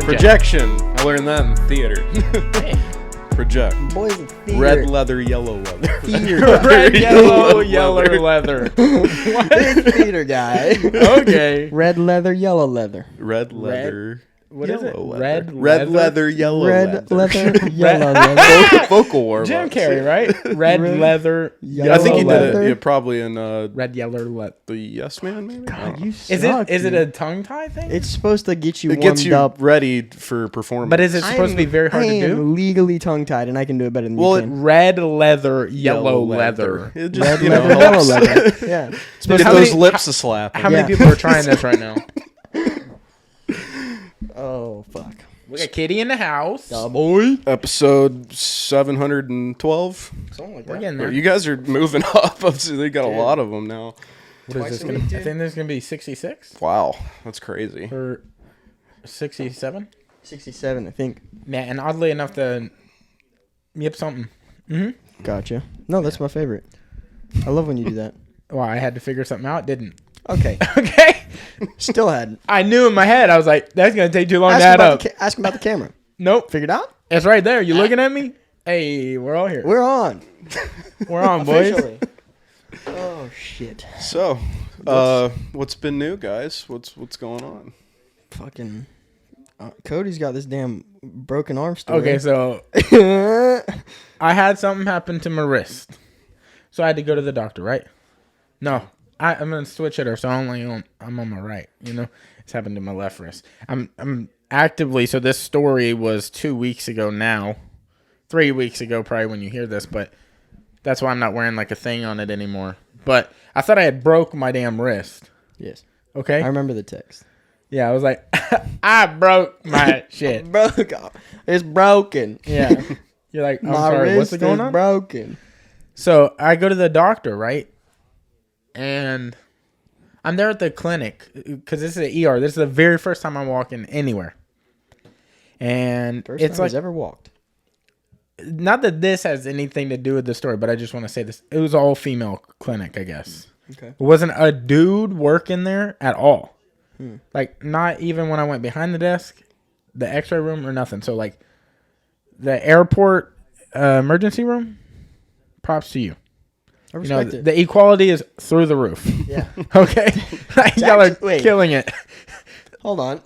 Projection. I learned that in theater. Project. Boys of theater. Red leather, yellow leather. Red, yellow leather. Big theater guy. Okay. Red leather, yellow leather. Red leather. What is it? Red Red leather, yellow Red leather. leather, yellow leather. Vocal warm. Jim Carrey, right? Red leather, yellow I think he did leather. it. Yeah, probably in red, yellow leather. the Yes Man, maybe. God, you Is suck, it dude. a tongue tie thing? It's supposed to get you It warmed gets you up. ready for performance. But is it supposed to be very hard I to am do? legally tongue tied, and I can do it better than Well, you can. Red leather, yellow leather. It just, Red leather, yellow leather. Yeah. Get How those many- lips a slap. How many Yeah. people are trying this right now? Oh fuck. We got Kitty in the house. Boy. Episode 712. Something like We're that. getting there. You guys are moving up. They got a lot of them now. What is this gonna? I think this is gonna be 66 Wow, that's crazy. or 67. 67, I think. Yeah, and oddly enough, yep, something. Gotcha. No, that's my favorite. I love when you do that. Well, I had to figure something out. Didn't. Okay. Okay. Still hadn't. I knew in my head. I was like, that's gonna take too long to Ask add him, up. ask him about the camera. Nope. Figured out? It's right there. You looking at me? Hey, we're all here. We're on. We're on, boys. Officially. Oh shit. So, what's been new, guys? What's going on? Fucking Cody's got this damn broken arm story. Okay, so I had something happen to my wrist, so I had to go to the doctor. Right? No, I'm gonna switch it, or so I'm on my right. You know, it's happened to my left wrist. I'm actively. So this story was 2 weeks ago now, 3 weeks ago probably when you hear this, but that's why I'm not wearing like a thing on it anymore. But I thought I had broke my damn wrist. Yes. Okay. I remember the text. Yeah, I was like, I broke my shit. Broke off. It's broken. Yeah. You're like, I'm My sorry, wrist what's going is on? broken. So I go to the doctor, right? And I'm there at the clinic because this is an ER. This is the very first time I'm walking anywhere. And First it's time like, he's ever walked. not that this has anything to do with the story, but I just want to say this. It was all female clinic, I guess. Okay. It wasn't a dude working there at all. Like, not even when I went behind the desk, the x-ray room, or nothing. So, like, the airport emergency room, props to you. I You know, respect it. the equality is through the roof. Yeah. Okay? Like, y'all are wait. killing it. Hold on.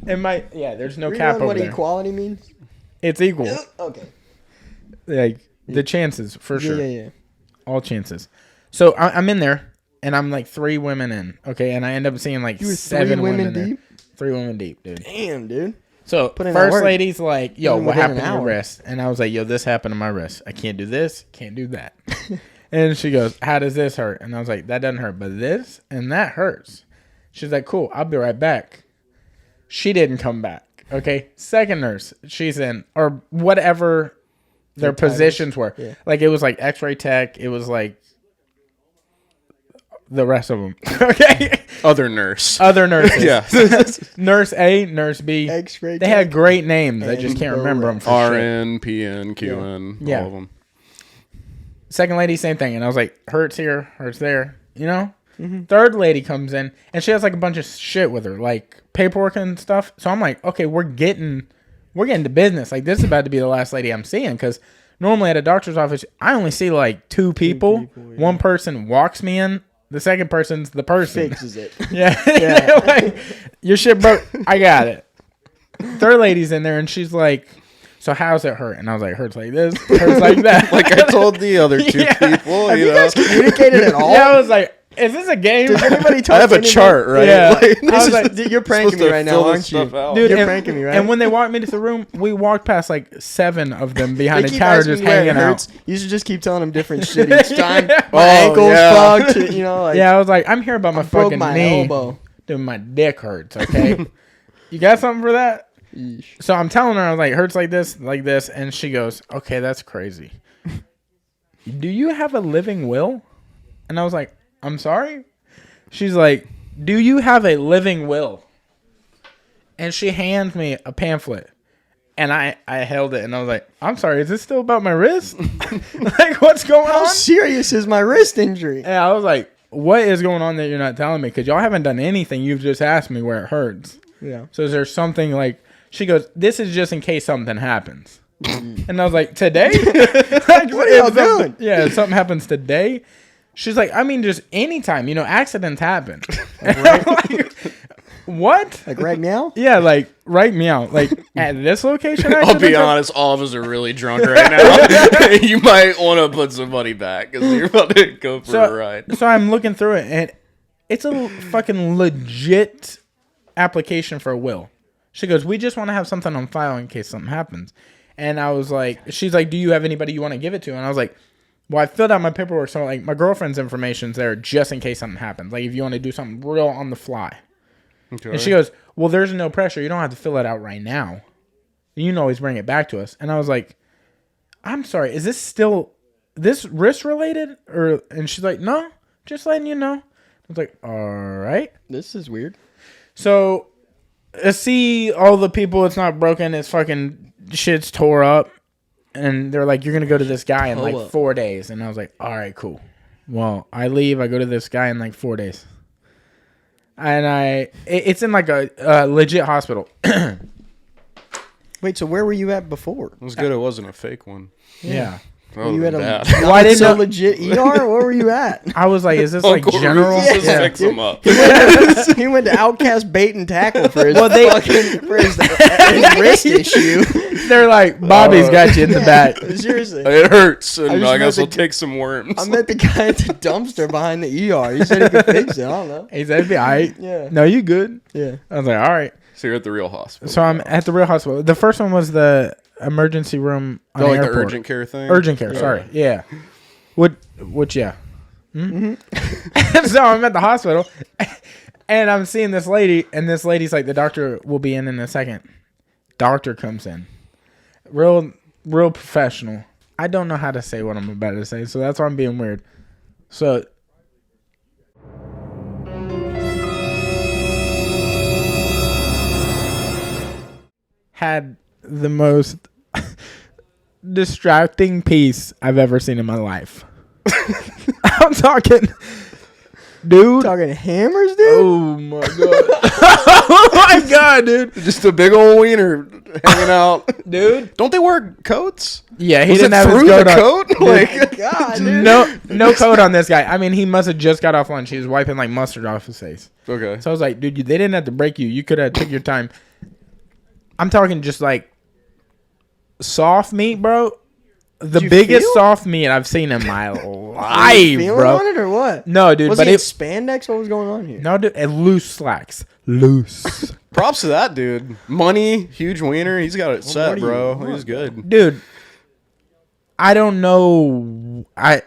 There's no Read cap on over what there. equality means? It's equal. Okay. Like, the chances, for sure. Yeah. All chances. So, I'm in there, and I'm like 3 women in. Okay? And I end up seeing like You were 7 3 women there. deep? 3 women deep, dude. Damn, dude. So Put in that first work. lady's like, yo, Even what within happened an to your hour. wrist? And I was like, yo, this happened to my wrist. I can't do this, can't do that. And she goes, how does this hurt? And I was like, that doesn't hurt, but this and that hurts. She's like, cool, I'll be right back. She didn't come back. Okay. Second nurse, she's in, or whatever their positions were. Yeah. Like, it was like x-ray tech. It was like the rest of them. Okay. Other nurse. Other nurses. Yeah. Nurse A, nurse B. X-ray They tech. had great names. I just And can't the remember them for shit. RN, PN, QN, Yeah. all of them. Second lady, same thing. And I was like, hurts here, hurts there, you know? Third lady comes in, and she has like a bunch of shit with her, like paperwork and stuff. So I'm like, okay, we're getting to business. Like, this is about to be the last lady I'm seeing, because normally at a doctor's office, I only see like 2 people. yeah. One person walks me in. The second person's the person. Fixes it. Yeah. Yeah. Like, your shit broke. I got it. Third lady's in there, and she's like, so how's it hurt? And I was like, hurts like this, hurts like that. Like I told the other 2 Yeah. people, Have you you know. guys communicated at all? Yeah, I was like, is this a game? Does anybody talk I have to a anybody? chart, right? Yeah. Like, I was like, Dude, you're pranking supposed me to right now, fill this aren't you? stuff out. Dude, You're and, pranking me, right? And when they walked me to the room, we walked past like 7 of them behind They the keep counter asking just me where it hanging hurts. out. You should just keep telling them different shit each time. My Oh, ankle's yeah. fucked. You know, like, Yeah, I was like, I'm here about my broke fucking my knee. elbow. Dude, my dick hurts, okay? You got something for that? Yeesh. So I'm telling her, I was like, hurts like this. And she goes, okay, that's crazy. Do you have a living will? And I was like, I'm sorry? She's like, do you have a living will? And she hands me a pamphlet. And I held it, and I was like, I'm sorry, is this still about my wrist? Like, what's going How on? serious is my wrist injury? Yeah, I was like, what is going on that you're not telling me? Because y'all haven't done anything. You've just asked me where it hurts. Yeah. So is there something like, she goes, this is just in case something happens. And I was like, today? Like, What are y'all doing? Yeah, if something happens today. She's like, I mean, just anytime, accidents happen. Like, what? Like right now? Yeah, like right meow. Like at this location. I'll be honest, all of us are really drunk right now. You might want to put somebody back because you're about to go for a ride. So I'm looking through it, and it's a fucking legit application for a will. She goes, we just want to have something on file in case something happens. And I was like, she's like, do you have anybody you want to give it to? And I was like, well, I filled out my paperwork, so like my girlfriend's information's there just in case something happens. Like if you want to do something real on the fly. Okay. And she goes, well, there's no pressure. You don't have to fill it out right now. You can always bring it back to us. And I was like, I'm sorry, is this risk related? And she's like, no, just letting you know. I was like, all right. This is weird. So I see all the people, it's not broken, it's fucking shit's tore up. And they're like, you're going to go to this guy in like 4 days. And I was like, all right, cool. Well, I leave, I go to this guy in like 4 days. And it's in like a legit hospital. Wait, so where were you at before? It was good it wasn't a fake one. Yeah. Oh, you at a Well, I didn't know legit ER? Where were you at? I was like, is this like general? Fix him up. He went to Outcast Bait and Tackle for his his wrist issue. They're like, Bobby's got you in the back. Seriously. It hurts, and I I guess we'll take some worms. I met the guy at the dumpster behind the ER. He said he could fix it. I don't know. He said it'd be all right. Yeah. No, you good? Yeah. I was like, all right. So you're at the real hospital. So I'm at the real hospital. The first one was the emergency room on the like airport. the urgent care thing? Urgent care, sorry. Yeah. Which yeah. Mm-hmm. So I'm at the hospital, and I'm seeing this lady, and this lady's like, the doctor will be in a second. Doctor comes in. Real professional. I don't know how to say what I'm about to say, so that's why I'm being weird. So had the most distracting piece I've ever seen in my life. I'm talking, dude. Talking hammers, dude? Oh my god. Oh my god, dude. Just a big old wiener hanging out. Dude. Don't they wear coats? Yeah, he Was didn't it have his through the coat on. coat? Like, God, dude. No coat on this guy. I mean, he must have just got off lunch. He was wiping like mustard off his face. okay. So I was like, dude, they didn't have to break you. You could have took your time. I'm talking just like soft meat, bro. The biggest soft meat I've seen in my life, bro. On it or what? No, dude. Was but he in spandex? What was going on here? No, dude. Loose slacks. Loose. Props to that dude. Money, huge wiener. He's got it set, bro. want, He's good. Dude, I don't know. I've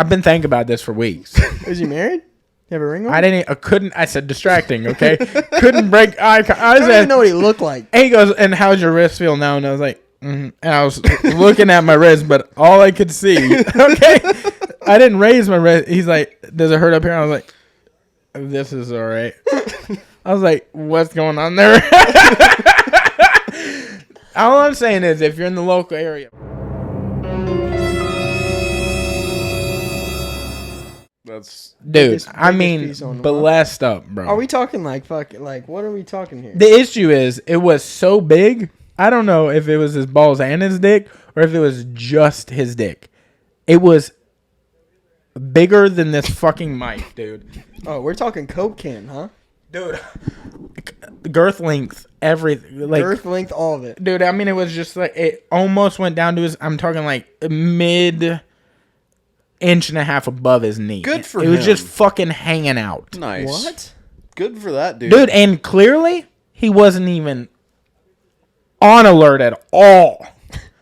been thinking about this for weeks. Is he married? You have a ring on? I said distracting, okay? Couldn't break eye contact. I don't even know what he looked like. And he goes, and how's your wrist feel now? And I was like, and I was looking at my wrist, but all I could see, okay? I didn't raise my wrist. He's like, does it hurt up here? I was like, this is all right. I was like, what's going on there? All I'm saying is, if you're in the local area. That's Dude, I biggest mean, piece on the blessed up, bro. Are we talking like fucking, like, what are we talking here? The issue is, it was so big. I don't know if it was his balls and his dick, or if it was just his dick. It was bigger than this fucking mic, dude. Oh, we're talking Coke can, huh? Dude, girth length, everything. Like, Girth length, all of it. dude, I mean, it was just like, it almost went down to his, I'm talking like mid inch and a half above his knee. Good for It him. was just fucking hanging out. nice. What? Good for that dude. Dude, and clearly, he wasn't even on alert at all.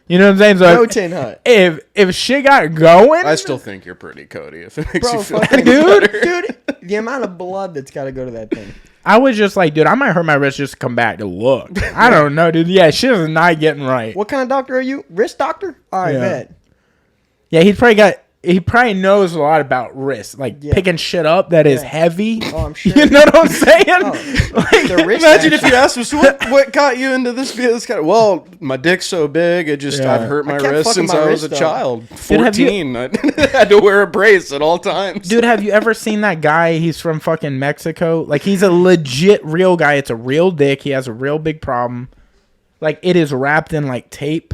You know what I'm saying? So No tin hut. if shit got going, I still think you're pretty, Cody. If it makes Bro, you feel fucking any dude, better. Dude, the amount of blood that's got to go to that thing. I was just like, dude, I might hurt my wrist just to come back to look. I don't know, dude. Yeah, shit is not getting right. What kind of doctor are you? Wrist doctor? All right, Yeah. bet. Yeah, he's probably got he probably knows a lot about wrist, like picking shit up that is heavy. Oh, I'm sure. You know what I'm saying? Like, the wrist Imagine action. if you asked him, so what got you into this kind of, well, my dick's so big, I've hurt my kept wrist fucking since my I was a wrist, though. child. Dude, have you- 14. I had to wear a brace at all times. Dude, have you ever seen that guy? He's from fucking Mexico. Like, he's a legit real guy. It's a real dick. He has a real big problem. Like, it is wrapped in, like, tape.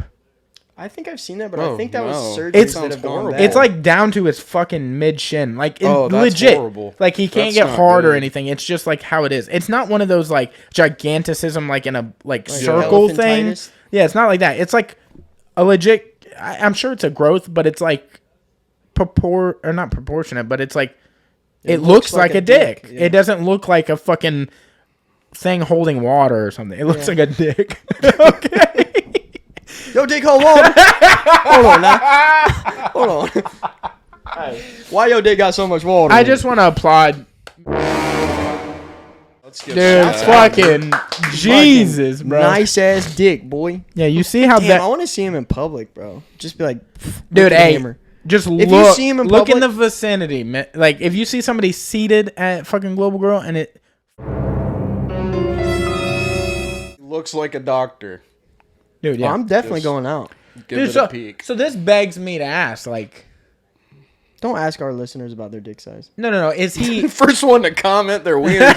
I think I've seen that, but Oh, I think that no. was surgery It's- that have gone horrible. bad. It's, like, down to his fucking mid-shin. Like, That's legit. horrible. Like, he can't That's get not hard or good. anything. It's just, like, how it is. It's not one of those, like, giganticism, like, in a, like circle thing. elephantitis? Yeah, it's not like that. It's, like, a legit... I'm sure it's a growth, but it's, like, not proportionate, but it's, like... It looks like a dick. Yeah. It doesn't look like a fucking thing holding water or something. It looks like a dick. Okay. Yo, dick, hold on. Hold on now. Hold on. Why your dick got so much water? I just want to applaud, Let's get dude. that. Fucking Jesus, bro. Nice ass dick, boy. Yeah, you see how Damn, that, I want to see him in public, bro. Just be like, dude. look at Hey, Hammer. just If look. you see him in look in the public- vicinity, man. Like if you see somebody seated at fucking Global Girl and it, Looks like a doctor. dude. Yeah, I'm definitely Just- going out. Give dude. it So, a peek. so this begs me to ask, like, Don't ask our listeners about their dick size. no. Is he? First one to comment their wiener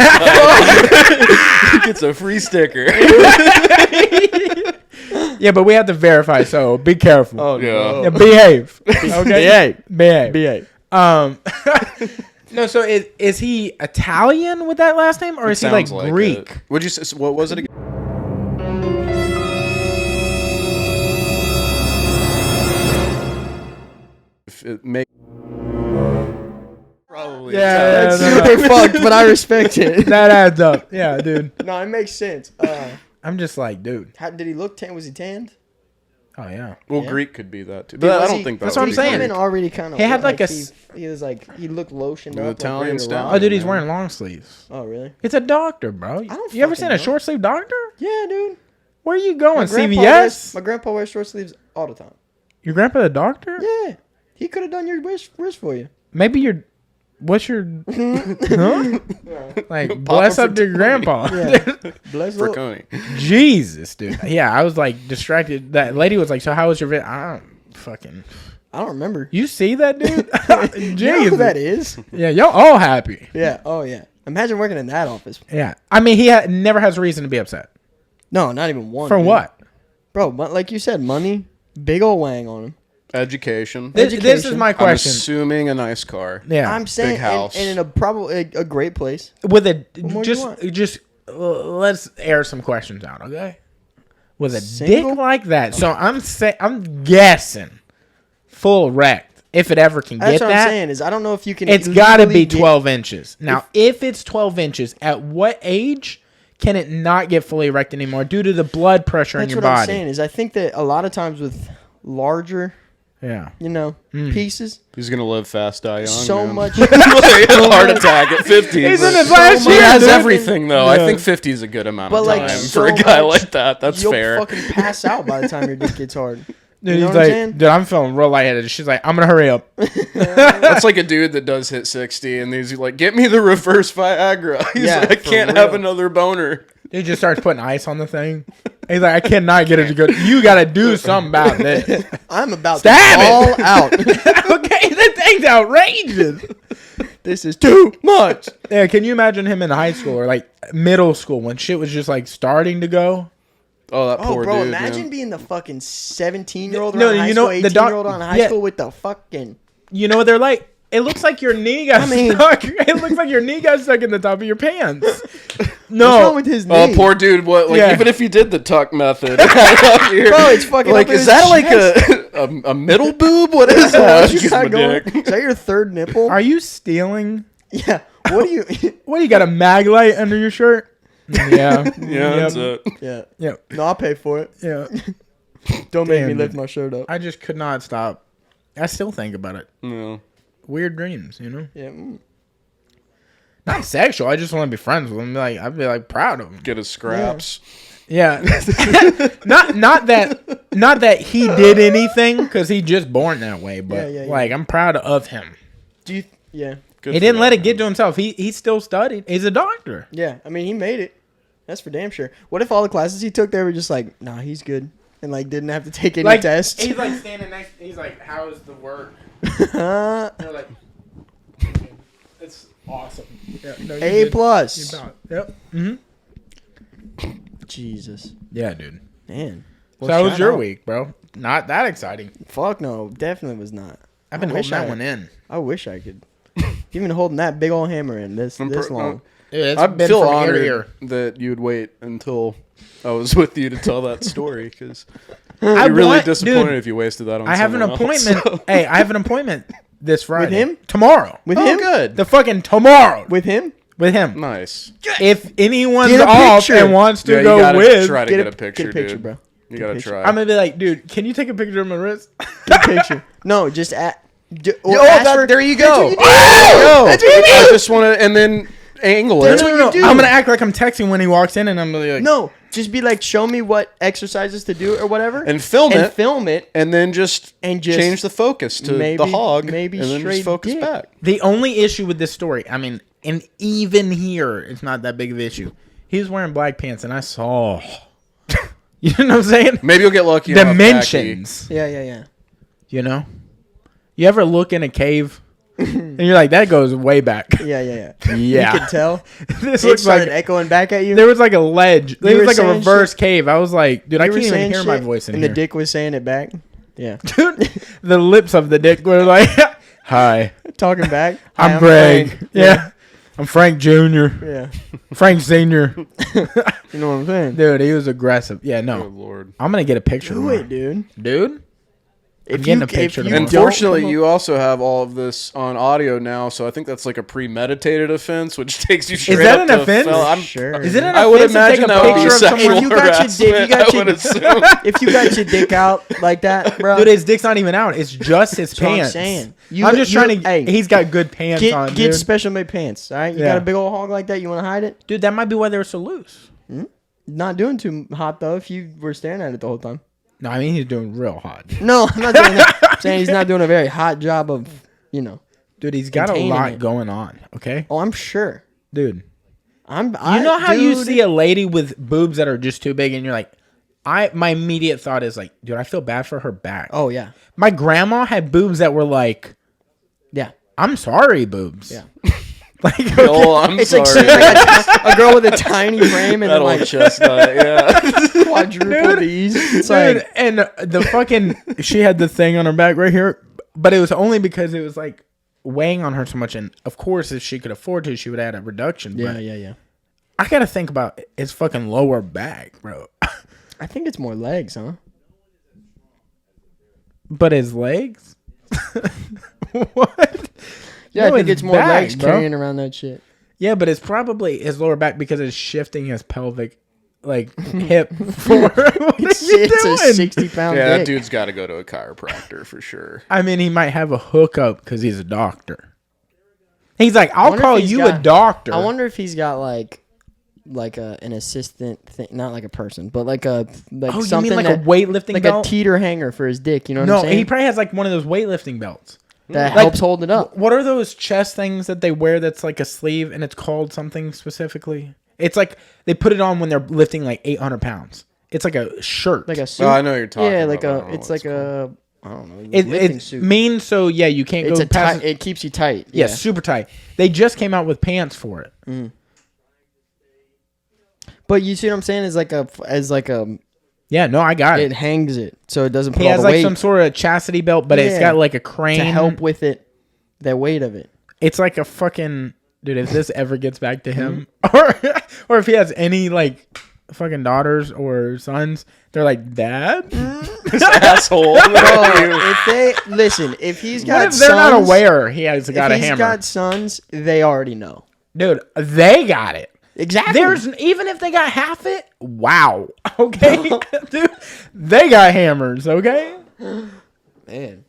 gets a free sticker. Yeah, but we have to verify. So be careful. Oh, Yeah. Yeah, behave. Okay. Behave. BA. No, so is he Italian with that last name, or is he like Sounds Greek? it. Would you say, what was it again? If it make probably Yeah, Italian. yeah, Super fucked, but I respect it. That adds up. Yeah, dude. No, it makes sense. I'm just like, dude. How did he look tan? Was he tanned? Oh yeah. Well, Yeah. Greek could be that too, but I Was don't he- think That's that what would I'm be saying. Greek. Already kind of. He had like a He was like he looked lotioned The up. Italian like, ready to style. rock. Oh, dude, he's man. wearing long sleeves. Oh really? It's a doctor, bro. don't You ever fucking seen a know. short sleeve doctor? Yeah, dude. Where are you going? My grandpa CVS? my grandpa wears short sleeves all the time. Your grandpa a doctor? Yeah, he could have done your wrist for you. Maybe your. What's your? Huh? Like bless up to your grandpa. Yeah. Bless for up. Coney. Jesus, dude. Yeah, I was like distracted. That lady was like, "So how was your vid?" I don't fucking. I don't remember. You see that, dude? You know who Jesus. that is? Yeah, y'all all happy. Yeah. Oh yeah. Imagine working in that office. Yeah, I mean, he never has reason to be upset. No, not even one. For dude. what? Bro, but like you said, money, big old wang on him. Education. This is Education. my I'm question. assuming a nice car. Yeah, I'm saying, house. and in a probably a great place. with a more do you want? just let's air some questions out, okay? With a Single? dick like that, so I'm guessing full wrecked if it ever can That's get what that. I'm saying is I don't know if you can. It's got to be legally get- 12 inches. Now, if it's 12 inches, at what age can it not get fully erect anymore due to the blood pressure in That's your what I'm body? saying is I think that a lot of times with larger, Yeah. pieces, He's gonna live fast, die young. so man. much. Heart attack at 50. He's but in his so last He year, has dude. everything though. Yeah. I think 50 is a good amount But, of like, time so for a guy much- like that. That's You'll fair. fucking pass out by the time your dick gets hard. Dude, You know he's what I'm like, saying? dude, I'm feeling real lightheaded. She's like, I'm going to hurry up. That's like a dude that does hit 60 and he's like, get me the reverse Viagra. He's Yeah, like, I for can't have real. another boner. He just starts putting ice on the thing. He's like, I cannot get it to go. You got to do something about this. I'm about Stab to it. fall out. Okay, that thing's outrageous. This is too much. Yeah, can you imagine him in high school or like middle school when shit was just like starting to go? Oh, that Oh, poor bro, dude. imagine man. being the fucking 17-year-old No, around high you know, school, the doc- 18-year-old on high yeah. school with the fucking... You know what they're like? It looks like your knee got I mean- stuck. It looks like your knee got stuck in the top of your pants. What's wrong No. with his knee? Oh, poor dude. What? Like, Yeah. even if you did the tuck method, up here, Bro, it's fucking like, up in is his that like chest. a middle boob? What is that? What you Just got my going? dick. Is that your third nipple? Are you stealing? Yeah. What do you... What, you got a mag light under your shirt? Yeah. Yeah, that's it. yeah. Yeah. No, I'll pay for it. Yeah. Don't make me Damn, lift dude. my shirt up. I just could not stop. I still think about it. No. Weird dreams, you know? Yeah. Not sexual. I just want to be friends with him. Like I'd be like proud of him. Get his scraps. Yeah. not that he did anything because he just born that way. But like I'm proud of him. Do you? Yeah. Good He for didn't let that, it get to himself. He still studied. He's a doctor. Yeah. I mean, he made it. That's for damn sure. What if all the classes he took, they were just like, nah, he's good, and like didn't have to take any tests? He's like standing next. He's like, "How's the work?" They're like, "It's awesome." Yeah, no, A plus. Yep. Mm-hmm. Jesus. Yeah, dude. Man. So how was your week, bro? Not that exciting. Fuck no. Definitely was not. I've been holding that one in. I wish I could. You've been holding that big old hammer in this long. Dude, I been feel from ear to honored ear. that you'd wait until I was with you to tell that story because I I'm really want- disappointed dude, if you wasted that on I have an someone else, appointment. so. Hey, I have an appointment this Friday. him? Tomorrow. With Oh, him? good. The fucking tomorrow. With him? With him. Nice. If anyone's Get a off picture. and wants to Yeah, you go gotta with, try to get a picture, get a picture, dude. bro. You gotta picture. try. I'm gonna be like, dude, can you take a picture of my wrist? Get a picture. No, just at. there you go. I just want to, and then angle it. That's what you do. I'm gonna act like I'm texting when he walks in, and I'm gonna be like, No, just be like, show me what exercises to do or whatever, And film it, and then just change the focus to maybe- the hog, maybe and then straight just focus dick. back. The only issue with this story, I mean, and even here, it's not that big of an issue. He was wearing black pants, and I saw. You know what I'm saying? Maybe you'll get lucky. enough, Dimensions. Yeah. You know? You ever look in a cave and you're like, that goes way back. Yeah. Yeah. You can tell. This It looks started like echoing back at you. there was like a ledge. There You was were like a saying reverse shit. cave. I was like, dude, I You were can't even saying hear my shit, voice in and here. the dick was saying it back. Yeah. Dude, the lips of the dick were like, hi, Talking back. Hi, I'm Greg. Frank. Yeah. I'm Frank Jr. Yeah. Frank Sr. You know what I'm saying? Dude, he was aggressive. Yeah, Good no. lord. I'm going to get a picture Do tomorrow. it, dude. Dude? If getting you, a picture if you tomorrow. don't Unfortunately, come up- you also have all of this on audio now, so I think that's like a premeditated offense, which takes you straight that up an to offense? I'm Sure. Is it an I would offense to imagine take a that would be picture of sexual someone? If you got your harassment. dick- if you got I would your- assume. If you got your dick out like that, bro. Dude, his dick's not even out. It's just his That's what I'm pants. saying. I'm just trying to. Hey, He's got good pants on, get dude. special made pants. All right, you Yeah. got a big old hog like that. You want to hide it? Dude, that might be why they were so loose. Not doing too hot though. If you were staring at it the whole time. No, I mean he's doing real hot. No, I'm not doing that. I'm saying he's not doing a very hot job of, Dude, he's got a Containing lot it. going on. Okay, Oh, I'm sure. dude. You I know how you dude, see a lady with boobs that are just too big, and you're like, my immediate thought is like, dude, I feel bad for her back. Oh yeah, My grandma had boobs that were like, yeah. I'm sorry, boobs. Yeah. Like, Oh, I'm It's sorry. like a girl with a tiny frame and that then old like chestnut, yeah. quadruple D's. It's dude, like and the fucking she had the thing on her back right here, but it was only because it was like weighing on her so much. And of course, if she could afford to, she would add a reduction. But yeah. I gotta think about his fucking lower back, bro. I think it's more legs, huh? But his legs? What? Yeah, No, I think his it's more back, legs bro. carrying around that shit. Yeah, but it's probably his lower back because it's shifting his pelvic, like hip forward. What It's, are you it's doing? a 60-pound Yeah, that dick. dude's got to go to a chiropractor for sure. I mean, he might have a hookup because he's a doctor. He's like, I'll wonder call if he's you a got- doctor. I wonder if he's got like an assistant thing, not like a person, but like a Oh, you something mean like a that- weightlifting like belt? a teeter hanger for his dick. You know what No, I'm saying? he probably has like one of those weightlifting belts. that like- helps hold it up. What are those chest things that they wear that's like a sleeve and it's called something specifically? It's like they put it on when they're lifting like 800 pounds. It's like a shirt. Like a suit. Oh, I know what you're talking yeah, about. like but I don't a. know It's what like a. I don't know. it lifting suit. means so, yeah, you can't It's go a past. tight. It keeps you tight. Yeah, super tight. They just came out with pants for it. But you see what I'm saying? Is like a. Yeah, no, I got It it. hangs it so it doesn't put He all has the like weight some sort of chastity belt, but it's Yeah. got like a crane to help with it, the weight of it. It's like a fucking dude. If this ever gets back to him, Mm-hmm. or if he has any like fucking daughters or sons, they're like, Dad. This asshole. Bro, if they listen, if he's got What if they're not sons- aware he has got a if he's hammer? got sons, they already know. Dude, they got it. Exactly. There's even if they got half it, wow. Okay, dude, they got hammers. Okay, man.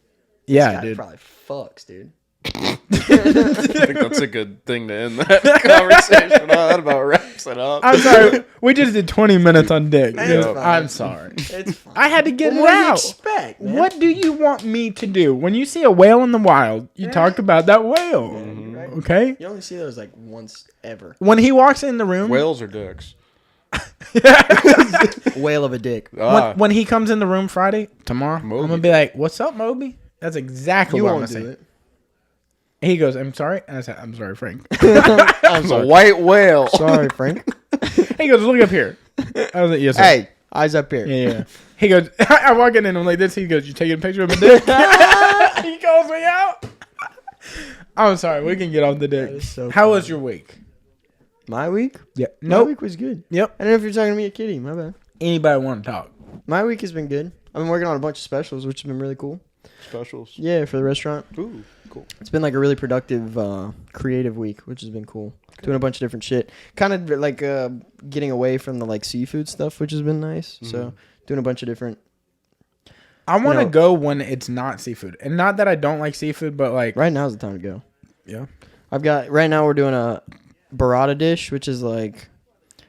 yeah, This guy dude. probably fucks, dude. I think that's a good thing to end that conversation on. That about wraps it up. I'm sorry. We just did 20 minutes on dick. It's fine. I'm sorry. It's fine. I had to get What it do you out. expect, man? What do you want me to do? When you see a whale in the wild, you talk about that whale. Right? Okay? You only see those like once ever. When he walks in the room, Whales or dicks? Whale of a dick. when he comes in the room Friday, tomorrow, I'm Moby. going to be like, what's up, Moby? That's exactly You what I'm won't going to do say. it. He goes, I'm sorry. And I said, I'm sorry, Frank. I'm A sorry. white whale. Sorry, Frank. He goes, look up here. I was like, yes, sir. Hey, eyes up here. Yeah. He goes, I walk in and I'm like this. He goes, you taking a picture of my dick? He calls me out. I'm sorry. We can get off the dick. That is so How funny. was your week? My week? Yeah. My Nope. week was good. Yep. I don't know if you're talking to me or Kitty. My bad. Anybody want to talk? My week has been good. I've been working on a bunch of specials, which has been really cool. Specials. Yeah, for the restaurant. Ooh, cool. It's been like a really productive, creative week, which has been cool. Doing a bunch of different shit. Kind of like getting away from the like seafood stuff, which has been nice. So doing a bunch of different. I want to know- go when it's not seafood. And not that I don't like seafood, but like. Right now's the time to go. Yeah. Right now we're doing a burrata dish, which is like,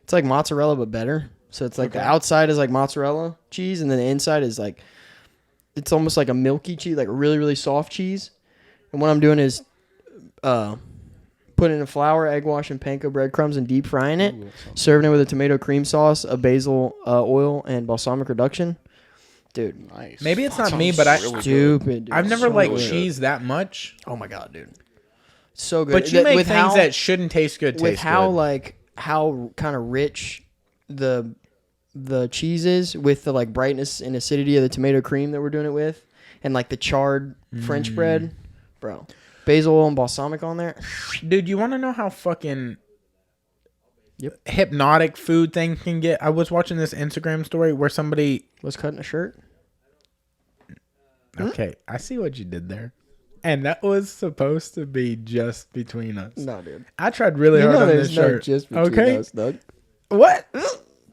it's like mozzarella but better. So it's like the outside is like mozzarella cheese, and then the inside is like, it's almost like a milky cheese, like a really, really soft cheese. And what I'm doing is putting in flour, egg wash, and panko breadcrumbs and deep frying it. Serving it with a tomato cream sauce, a basil oil, and balsamic reduction. Dude, Nice. Maybe it's That not me, sounds but I- really good. stupid. Dude. I've never So liked good. cheese that much. Oh my god, dude. So good. But you make With things how- that shouldn't taste good with taste how good. like how kind of rich the cheese is with the like brightness and acidity of the tomato cream that we're doing it with, and like the charred French bread, bro. Basil oil and balsamic on there. Dude, you want to know how fucking Yep. hypnotic food thing can get? I was watching this Instagram story where somebody. Was cutting a shirt. Okay, I see what you did there. And that was supposed to be just between us. No, dude. I tried really hard on this shirt. Okay. Doug. What?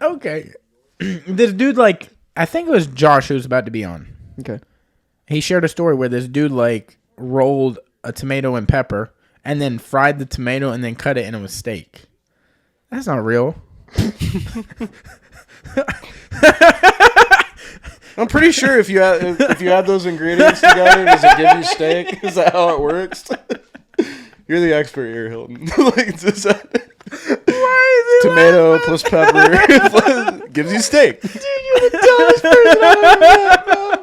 Okay. This dude, like, I think it was Josh who was about to be on. Okay. He shared a story where this dude, like, rolled a tomato and pepper and then fried the tomato and then cut it and it was steak. That's not real. I'm pretty sure if you add those ingredients together, does it give you steak? Is that how it works? You're the expert here, Hilton. Like, does that, Why is it tomato plus pepper gives you steak. Dude, you're the dumbest person I've ever met, bro.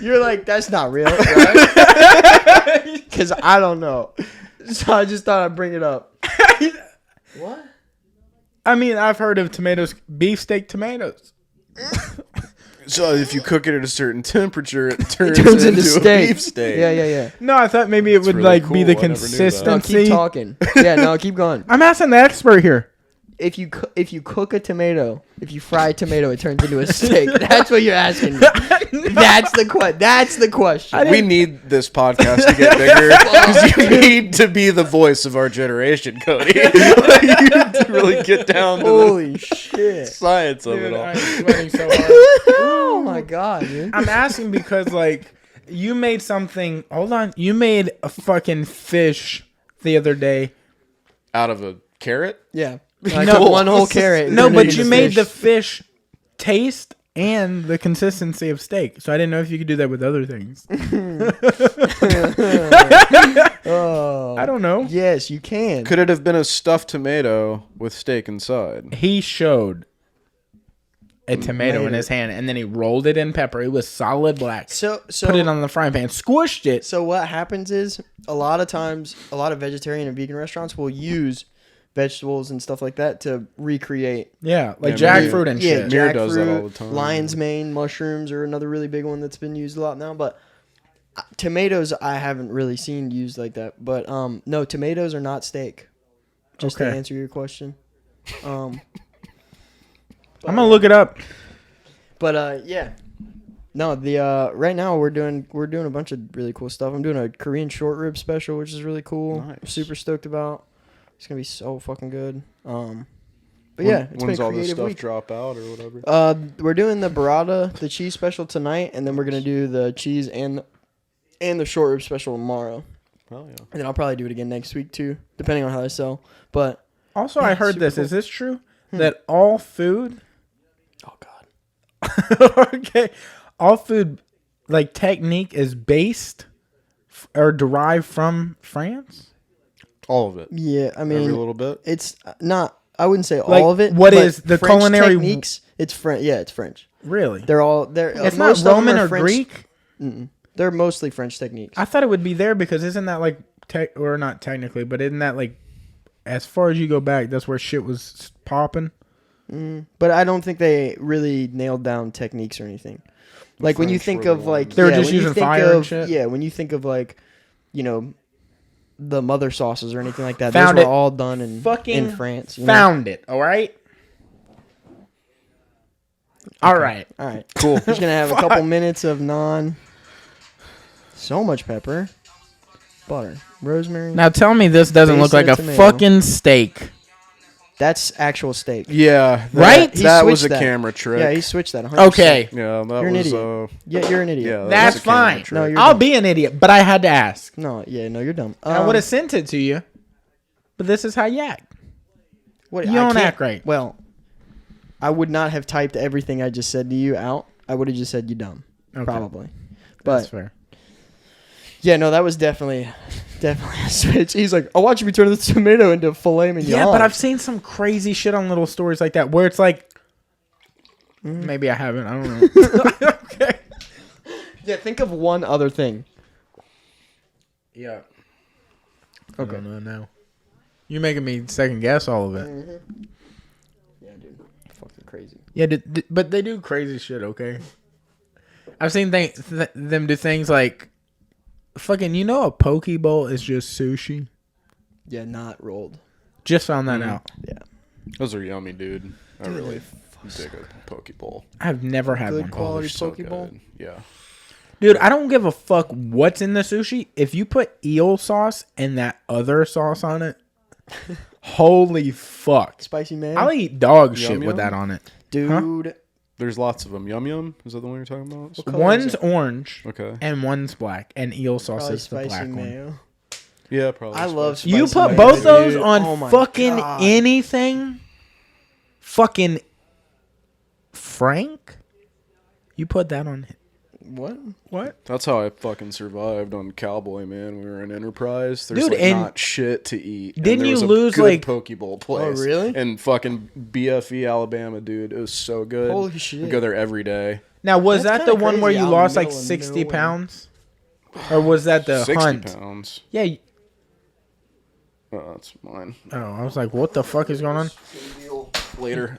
You're like, that's not real, right? Because I don't know. So I just thought I'd bring it up. What? I mean, I've heard of tomatoes, beefsteak tomatoes. So if you cook it at a certain temperature, it turns, Turns into into steak. a beef steak. Yeah. No, I thought maybe it would really like be cool. the I never knew that. No, consistency. keep talking. Yeah, no, keep going. I'm asking the expert here. If you cook a tomato, if you fry a tomato, it turns into a steak. That's what you're asking me. That's the question. We need this podcast to get bigger because you need to be the voice of our generation, Cody. Like, you need to really get down to Holy the shit. science of Dude, it all. I'm sweating so hard. Oh my god, dude. I'm asking because, like, you made something. Hold on. You made a fucking fish the other day. Out of a carrot? Yeah. No. I took one whole carrot. and No, turned it but into you made the fish. fish taste and the consistency of steak. So I didn't know if you could do that with other things. Oh. I don't know. Yes, you can. Could it have been a stuffed tomato with steak inside? He showed a tomato in his hand, and then he rolled it in pepper. It was solid black. So Put it on the frying pan, squished it. So what happens is a lot of times, a lot of vegetarian and vegan restaurants will use vegetables and stuff like that to recreate. Yeah, like Yeah, jackfruit and Yeah, shit. Mir does that jackfruit, all the time. lion's mane mushrooms are another really big one that's been used a lot now. But tomatoes, I haven't really seen used like that. But no, tomatoes are not steak. Just to Okay. answer your question. I'm gonna look it up. But yeah. No, the right now we're doing a bunch of really cool stuff. I'm doing a Korean short rib special, which is really cool. Nice. I'm super stoked about. It's gonna be so fucking good. But yeah, it's been When's a all this creative stuff week. drop out or whatever? We're doing the burrata, the cheese special tonight, and then we're gonna do the cheese and the short rib special tomorrow. Oh yeah. And then I'll probably do it again next week too, depending on how they sell. But Also, yeah, I heard super this. cool. Is this true? That all food... Oh, God. Okay. All food, like, technique is based or derived from France? All of it. Yeah, I mean, Every little bit. it's not... I wouldn't say Like, all of it. what but is the French culinary- techniques? It's French. Yeah, it's French. Really? They're It's not most of them Roman are or French- Greek? Mm-mm. They're mostly French techniques. I thought it would be there because isn't that like or not technically, but isn't that like as far as you go back, that's where shit was popping? But I don't think they really nailed down techniques or anything. Like when you French think were of the like ones. They were yeah, just when you using think fire and of- shit? Yeah, when you think of like, you know, the mother sauces or anything like that, Found those it. were all done in Fucking France. You know? Found it, all right? All right. All right, Cool. we're just gonna have a couple minutes of so much pepper, butter, rosemary. Now tell me this doesn't look like Basin a of tomato. fucking steak. That's actual steak. Yeah. Right? He That was switched a that. camera trick. Yeah, he switched that. 100%. Okay. Yeah, that You're an was. idiot. Yeah, you're an idiot. Yeah, that That's was a camera fine. trick. No, you're I'll dumb. be an idiot, but I had to ask. No, yeah, no, you're dumb. I would have sent it to you, but this is how you act. What, You I don't can't- act right. Well, I would not have typed everything I just said to you out. I would have just said you dumb, Okay. probably. That's But fair. yeah, no, that was definitely a switch. He's like, "I'll watch you turn this tomato into filet mignon." Yeah, but I've seen some crazy shit on little stories like that where it's like, maybe I haven't. I don't know. Okay. yeah. Think of one other thing. Yeah. Okay. I don't know now. You're making me second guess all of it. Yeah, dude, fucking crazy. Yeah, but they do crazy shit, okay? I've seen them do things like, fucking, a poke bowl is just sushi? Yeah, not rolled. Just found that out. Yeah, Those are yummy, dude. I really dig a poke bowl. I've never had Good one. quality. They're so poke bowl? good. Yeah. Dude, I don't give a fuck what's in the sushi. If you put eel sauce and that other sauce on it, holy fuck. spicy mayo. I'll eat dog Yum shit with yum? that on it. Dude, There's lots of them. Yum Yum? Is that the one you're talking about? color One's is it? orange Okay. and one's black, and eel sauce Probably is the spicy black one. mayo. Yeah, probably. I love spicy. You Spicy put mayo, both those dude. on Oh my fucking God. anything? Fucking Frank? You put that on What? what? That's how I fucking survived on Cowboy, man. We were in Enterprise. There's Dude, like and not shit to eat. And didn't there you was a lose, good like- poke bowl place? Oh, really? And fucking BFE, Alabama, dude. It was so good. Holy shit. We go there every day. Now, was That's that the kinda one where crazy, you out in the lost like middle of 60 nowhere. pounds? Or was that the 60 hunt? pounds. Yeah. Oh, that's mine. Oh, I was like, what the fuck is going on? Later.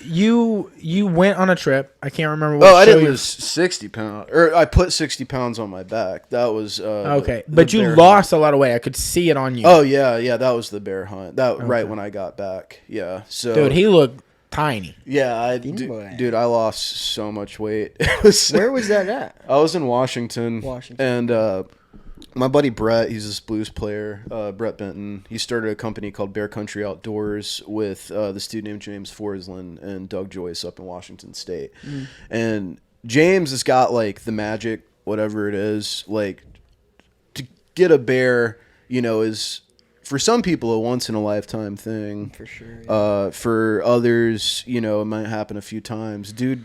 You went on a trip. I can't remember what Oh, I show didn't you- lose 60 pounds. Or I put 60 pounds on my back. That was Okay, the but you bear lost a lot of weight. I could see it on you. hunt. Oh yeah, that was the bear hunt. That right when I got back. Yeah. So Dude, he looked tiny. yeah, boy. dude, I lost so much weight. It was Where was that at? I was in Washington. And my buddy Brett, he's this blues player, Brett Benton. He started a company called Bear Country Outdoors with this dude named James Forsland and Doug Joyce up in Washington State. And James has got like the magic, whatever it is, like to get a bear, is for some people a once in a lifetime thing. For sure. For others, it might happen a few times. Dude,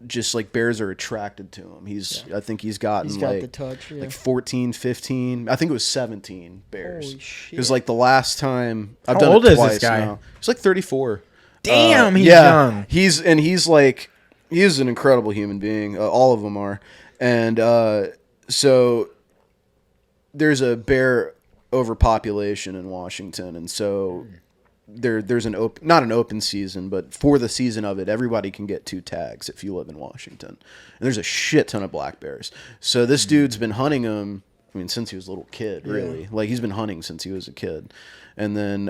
just like bears are attracted to him. I think he's gotten He's got like the touch. Yeah. like 14, 15. I think it was 17 bears. Holy shit. It was like the last time I've How done old it is this twice guy? now. He's like 34. Damn, he's yeah, young. He's an incredible human being. All of them are. And so there's a bear overpopulation in Washington, and so there's not an open season, but for the season of it, everybody can get 2 tags if you live in Washington. And there's a shit ton of black bears. So this dude's been hunting them, since he was a little kid, really. Like, he's been hunting since he was a kid. And then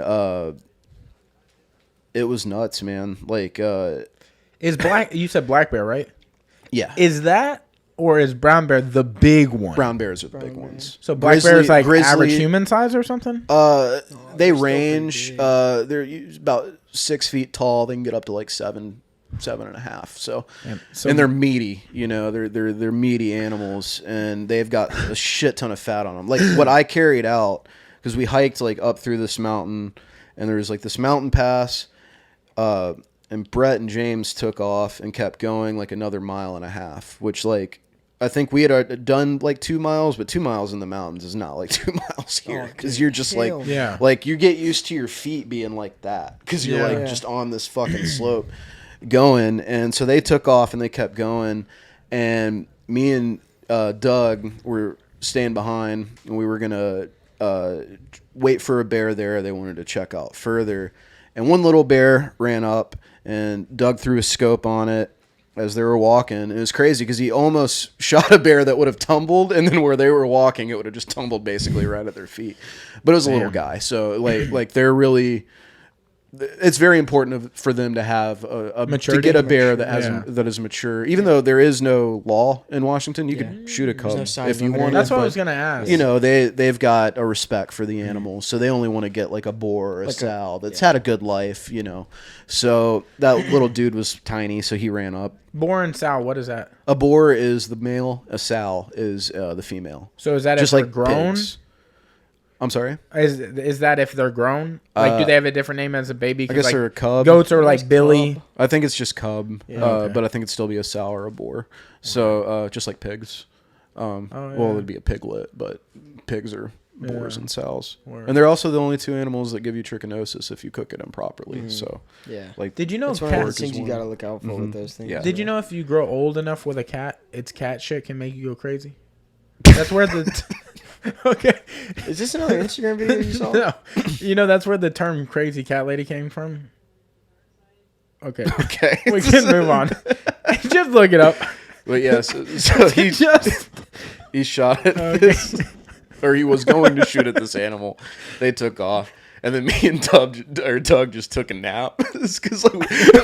it was nuts, man. Like, Is black? You said black bear, right? yeah. Is that or is brown bear the big one? Brown bears are the big ones. So black bear is like average human size or something? They range. They're about 6 feet tall. They can get up to like 7 7.5. So, So and they're meaty, you know, they're meaty animals, and they've got a shit ton of fat on them. Like what I carried out, because we hiked like up through this mountain, and there was like this mountain pass, and Brett and James took off and kept going like another 1.5 miles, which like I think we had done like 2 miles, but 2 miles in the mountains is not like 2 miles here, because you're just like, like you get used to your feet being like that, because you're like just on this fucking slope going. And so they took off and they kept going, and me and Doug were staying behind, and we were gonna wait for a bear there. They wanted to check out further, and one little bear ran up, and Doug threw a scope on it as they were walking. It was crazy because he almost shot a bear that would have tumbled, and then where they were walking, it would have just tumbled basically right at their feet. But it was a little guy, so like they're really. It's very important for them to have to get a bear that has that is mature. Even though there is no law in Washington, you could shoot a cub if you want. That's what I was gonna ask. You know, they've got a respect for the animals, so they only want to get like a boar or a sow that's had a good life. You know, so that little dude was tiny, so he ran up. Boar and sow, what is that? A boar is the male, a sow is the female. So is that just if like they're grown? Pigs. I'm sorry? Is that if they're grown? Like, do they have a different name as a baby? I guess like, they're a cub. Goats are like Billy. I think it's just cub, but I think it'd still be a sow or a boar. So just like pigs. Well, it'd be a piglet, but pigs are boars and sows. And they're also the only two animals that give you trichinosis if you cook it improperly. So like, did you know that's one of those things you gotta look out for with those things? Yeah. Did you know if you grow old enough with a cat, its cat shit can make you go crazy? That's where the okay. Is this another Instagram video you saw? No. You know that's where the term crazy cat lady came from? Okay. We can move on. Just look it up. But yes, so he shot at this, or he was going to shoot at this animal. They took off. And then me and Doug just took a nap because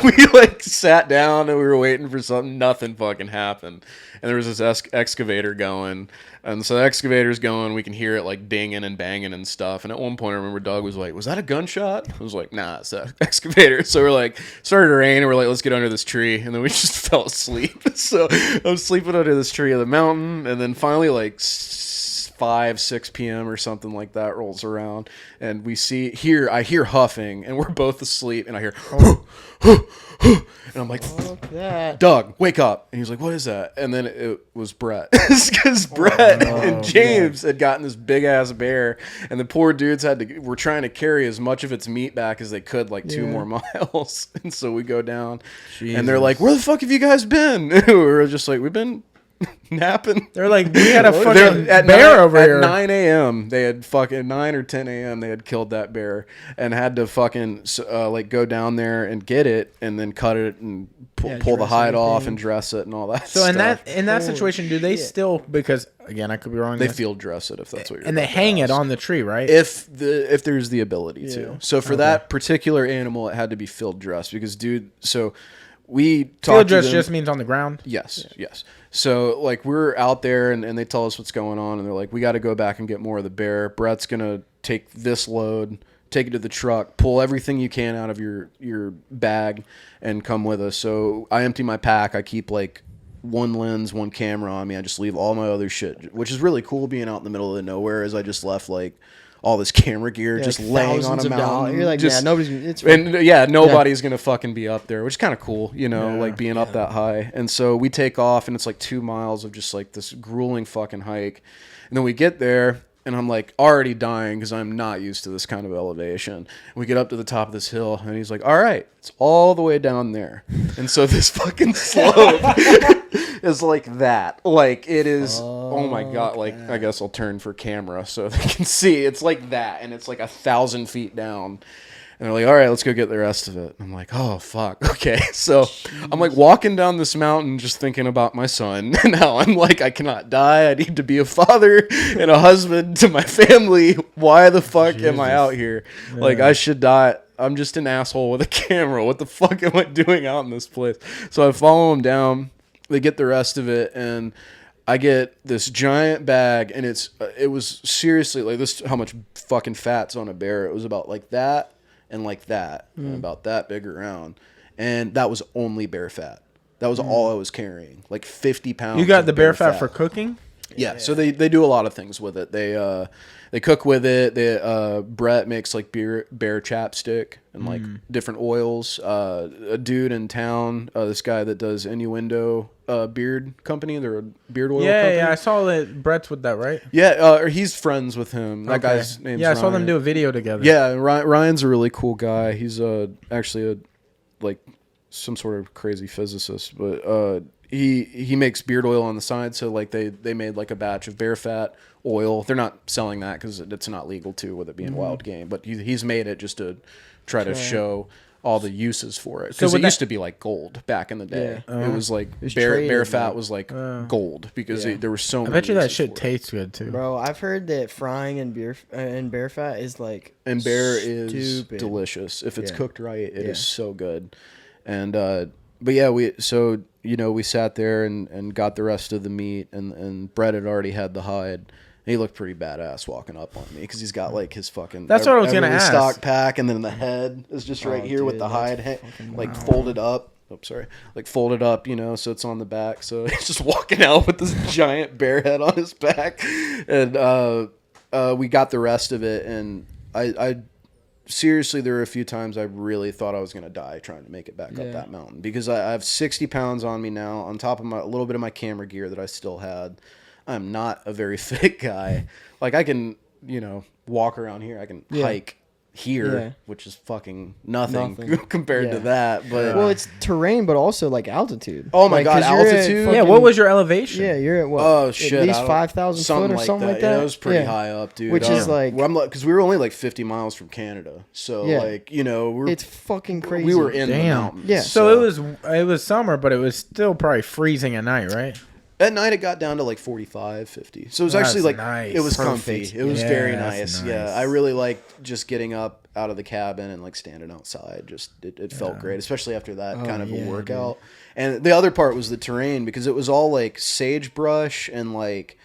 we like sat down and we were waiting for something. Nothing fucking happened. And there was this excavator going. And so the excavator's going. We can hear it like dinging and banging and stuff. And at one point I remember Doug was like, was that a gunshot? I was like, nah, it's an excavator. So we're like, started to rain and we're like, let's get under this tree. And then we just fell asleep. So I was sleeping under this tree of the mountain. And then finally like 5-6 p.m. or something like that rolls around, and I hear huffing, and we're both asleep, and I hear and I'm like, Doug, wake up. And he was like, what is that? And then it was Brett, because Brett and James had gotten this big ass bear, and the poor dudes were trying to carry as much of its meat back as they could, like 2 more miles. And so we go down, and they're like, where the fuck have you guys been? We were just like, we've been napping. They're like, we had a fucking bear over here. At 9 a.m. They had fucking 9 or 10 a.m. They had killed that bear and had to fucking like go down there and get it and then cut it and pull the hide off and dress it and all that. So stuff. in that situation, do they still, because again I could be wrong, they field dress it if that's what you're. And they hang it on the tree, right? If there's the ability to. So for that particular animal, it had to be field dressed because we talked field dress just means on the ground. Yes. So like we're out there and they tell us what's going on, and they're like, we got to go back and get more of the bear. Brett's gonna take this load, take it to the truck, pull everything you can out of your bag, and come with us. So I empty my pack. I keep like one lens, one camera on me. I just leave all my other shit, which is really cool being out in the middle of the nowhere. As I just left like all this camera gear just laying on a mountain. You're like, nobody's gonna fucking be up there, which is kind of cool, you know, like being up that high. And so we take off, and it's like 2 miles of just like this grueling fucking hike. And then we get there, and I'm like already dying because I'm not used to this kind of elevation. And we get up to the top of this hill, and he's like, all right, it's all the way down there. And so this fucking slope is like that. Like it is, oh my God. Like I guess I'll turn for camera so they can see. It's like that, and it's like 1,000 feet down. And they're like, all right, let's go get the rest of it. I'm like, oh, fuck. Okay. So I'm like walking down this mountain just thinking about my son. And now I'm like, I cannot die. I need to be a father and a husband to my family. Why the fuck am I out here? Yeah. Like, I should die. I'm just an asshole with a camera. What the fuck am I doing out in this place? So I follow them down. They get the rest of it. And I get this giant bag. And it was seriously like this, how much fucking fat's on a bear. It was about like that. And like that, and about that big around. and that was only bear fat. That was all I was carrying, like 50 pounds. You got of the bear fat for cooking? Yeah, so they do a lot of things with it. They cook with it. Brett makes like bear chapstick and like different oils. A dude in town, this guy that does Innuendo beard company. They're a beard oil company. Yeah, I saw that Brett's with that, right? Yeah, or he's friends with him. That guy's name's I saw them Ryan. do a video together. Yeah, Ryan's a really cool guy. He's actually like some sort of crazy physicist, but he makes beard oil on the side. So like they made like a batch of bear fat oil. They're not selling that because it's not legal to with it being wild game. But he's made it just to try to show all the uses for it, because it used to be like gold back in the day. Yeah. It was like was bear traded, fat was like gold because there were so I many bet you that uses shit for it. tastes good too. Bro, I've heard that frying in bear fat is like And bear is stupid. delicious if it's Yeah. cooked right. It is Yeah. so good. And but yeah, we sat there and got the rest of the meat, and Brett had already had the hide. He looked pretty badass walking up on me because he's got like his fucking. That's what I was gonna ask. Stock pack, and then the head is just right here with dude, the hide, like folded up. Oh, sorry, like folded up, so it's on the back. So he's just walking out with this giant bear head on his back, and we got the rest of it, and I seriously, there were a few times I really thought I was going to die trying to make it back up that mountain, because I have 60 pounds on me now on top of a little bit of my camera gear that I still had. I'm not a very fit guy. Like I can, walk around here. I can hike here, which is fucking nothing. compared to that. But well, it's terrain, but also like altitude. Oh my Like, God, 'cause you're at altitude? fucking- What was your elevation? Yeah, you're at what? Oh shit! At least 5,000 foot or something like that. Yeah, it was pretty high up, dude. Which is like, because we were only like 50 miles from Canada, so it's fucking crazy. we were in the Damn. mountains. Yeah. So it was summer, but it was still probably freezing at night, right? At night, it got down to like 45, 50. So it was That's actually like, nice. it was Perfect. comfy. It was Yeah, very that's nice. Yeah. nice. I really liked just getting up out of the cabin and like standing outside. Just, it felt great, especially after that kind of a workout. And the other part was the terrain, because it was all like sagebrush and like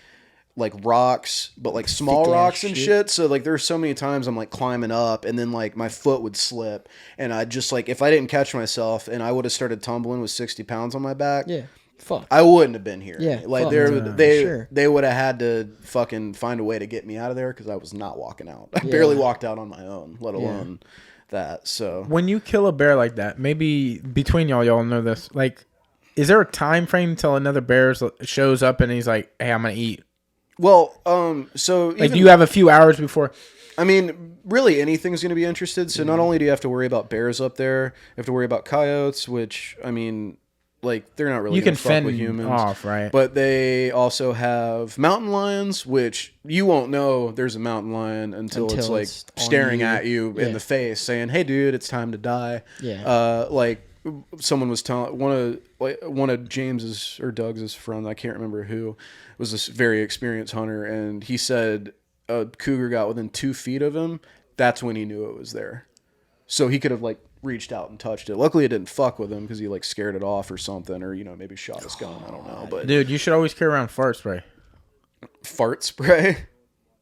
rocks, but like small Thick-ass rocks and shit. shit. So like there were so many times I'm like climbing up, and then like my foot would slip, and I just like, if I didn't catch myself and I would have started tumbling with 60 pounds on my back, fuck. I wouldn't have been here. Yeah, like fuck. they would have had to fucking find a way to get me out of there, because I was not walking out. I barely walked out on my own, let alone that. So When you kill a bear like that, maybe between y'all know this. Like, is there a time frame until another bear shows up and he's like, "Hey, I'm gonna eat"? well, so Like, do you have a few hours before? I mean, really anything's going to be interested. So not only do you have to worry about bears up there, you have to worry about coyotes, which, I mean, like, they're not really You going can to fuck with fend humans. off, right? But they also have mountain lions, which you won't know there's a mountain lion until it's like it's on staring you. at you in the face, saying, "Hey, dude, it's time to die." Yeah. Like someone was telling one of James's or Doug's friends, I can't remember who, was this very experienced hunter, and he said a cougar got within 2 feet of him. That's when he knew it was there. So he could have like reached out and touched it. Luckily, it didn't fuck with him, because he like scared it off or something, or maybe shot his gun. I don't know. But Dude, you should always carry around fart spray. fart spray.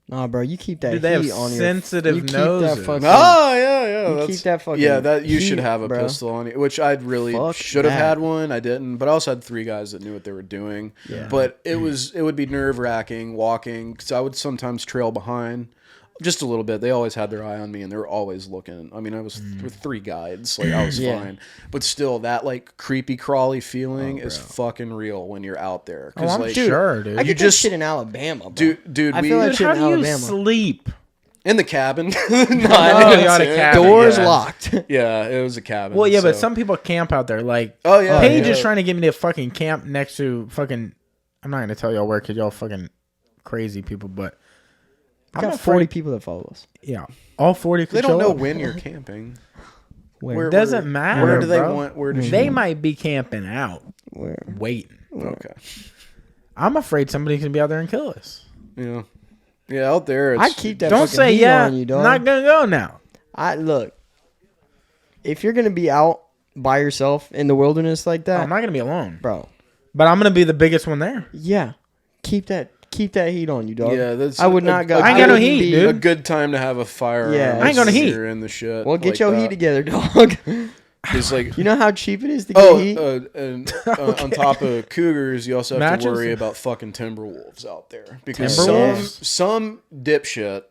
Nah, bro, you keep that Dude, they have heat on your sensitive you keep noses. That fucking, Oh yeah. You that's- keep that fucking Yeah, that you should heat, have a bro. pistol on you, which I'd really Fuck should have that. had one. I didn't, but I also had 3 guys that knew what they were doing. Yeah. But it would be nerve wracking walking, because I would sometimes trail behind. Just a little bit. They always had their eye on me, and they were always looking. I mean, I was with 3 guides, like I was Yeah. fine. But still, that like creepy crawly feeling is fucking real when you're out there. Oh, I'm like, sure, dude. I You get just- that shit in Alabama, bro. dude, I we feel like Dude, shit how in do you Alabama. sleep? in the cabin. Oh, you're on a cabin. Doors yeah. locked. Yeah, it was a cabin. Well, yeah, but so- some people camp out there. Like, Oh yeah, Paige yeah. is trying to get me to fucking camp next to fucking. I'm not gonna tell y'all where, because y'all fucking crazy people. But We got 40 people that follow us. Yeah, all 40. Could They don't show know up. when you're camping. Where? Doesn't matter. Where do they bro. want? Where do They might be camping out, Where? waiting. Okay. I'm afraid somebody's gonna be out there and kill us. Yeah. Yeah, out there. It's, I keep that. Don't fucking say heat yeah. on you, dog. Not gonna go now. I look. If you're gonna be out by yourself in the wilderness like that, I'm not gonna be alone, bro. but I'm gonna be the biggest one there. Yeah, keep that heat on you, dog. Yeah, that's. I would not go. I ain't got no wouldn't heat, be- dude. A good time to have a firearm. Yeah. I ain't gonna heat. You're in the shit. Well, get like your that. heat together, dog. Because like You know how cheap it is to get heat? and on top of cougars, you also have Matches? to worry about fucking timber wolves out there because Timberwolves? some dipshit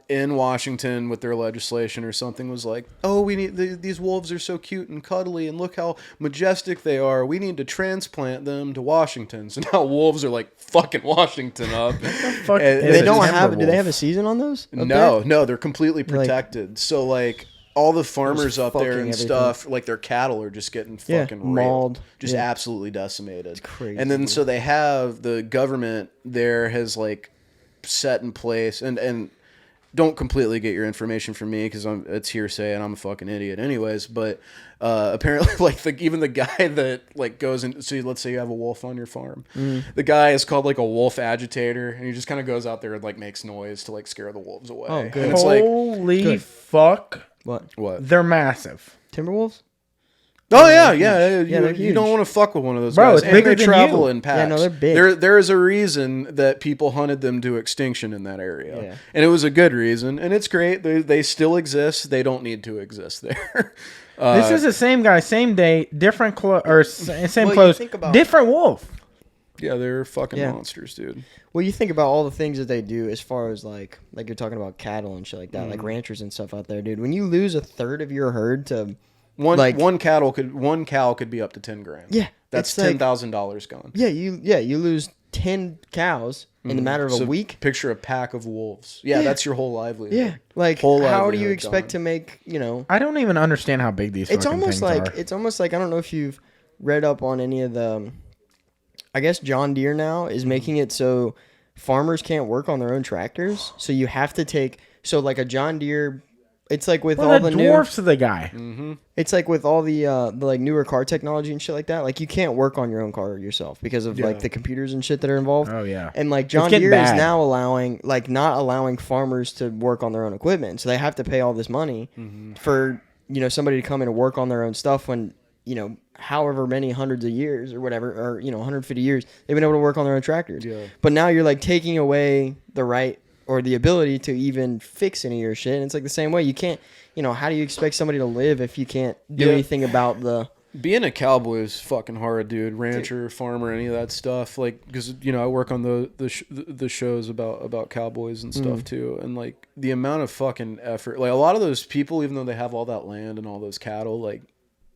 in Washington with their legislation or something was like, oh, we need these wolves are so cute and cuddly and look how majestic they are. We need to transplant them to Washington. So now wolves are like fucking Washington up. Fuck And- is They a don't timber have. Do they wolf? have a season on those? up No, there? no, they're completely protected. So like all the farmers up there fucking and everything. stuff, like their cattle are just getting Yeah, fucking mauled. railed, just Yeah. absolutely decimated. It's crazy, And then dude. so they have the government there has like set in place and don't completely get your information from me because it's hearsay and I'm a fucking idiot anyways. But apparently, like even the guy that like goes in. So let's say you have a wolf on your farm. The guy is called like a wolf agitator, and he just kind of goes out there and like makes noise to like scare the wolves away. Oh, good. And it's like, Holy Good. fuck. what? They're massive. Timberwolves? Oh yeah, yeah. they're You don't huge. want to fuck with one of those Bro, guys. it's And bigger they than travel you. in packs. Yeah, no, they're big. There is a reason that people hunted them to extinction in that area, Yeah. and it was a good reason, and it's great. They still exist. They don't need to exist there. This is the same guy, same day, different same Well, you clothes, think about- different wolf. Yeah, they're fucking Yeah. monsters, dude. Well, you think about all the things that they do as far as like you're talking about cattle and shit like that, like ranchers and stuff out there, dude. When you lose a third of your herd to One cow could be up to 10 grand. Yeah, that's it's like- $10,000 gone. you lose 10 cows in the matter of So a week. Picture a pack of wolves. Yeah, that's your whole livelihood. Yeah, like Whole how do you livelihood expect gone. to make I don't even understand how big these It's fucking almost things like are. it's almost like I don't know if you've read up on any of the. I guess John Deere now is making it so farmers can't work on their own tractors. So you have to take like a John Deere. It's like with Well, all the the new. dwarfs of the guy. It's like with all the like newer car technology and shit like that. Like you can't work on your own car yourself because of like the computers and shit that are involved. Oh, yeah. And like John getting Deere is bad. now not allowing farmers to work on their own equipment. So they have to pay all this money for somebody to come in and work on their own stuff when however many hundreds of years or whatever, or 150 years they've been able to work on their own tractors. Yeah. But now you're like taking away the right or the ability to even fix any of your shit. And it's like the same way you can't. How do you expect somebody to live if you can't do Yeah. anything about the? Being a cowboy is fucking hard, dude. Rancher, farmer, any of that stuff. Like, because I work on the shows about cowboys and stuff too, and like the amount of fucking effort. Like a lot of those people, even though they have all that land and all those cattle, like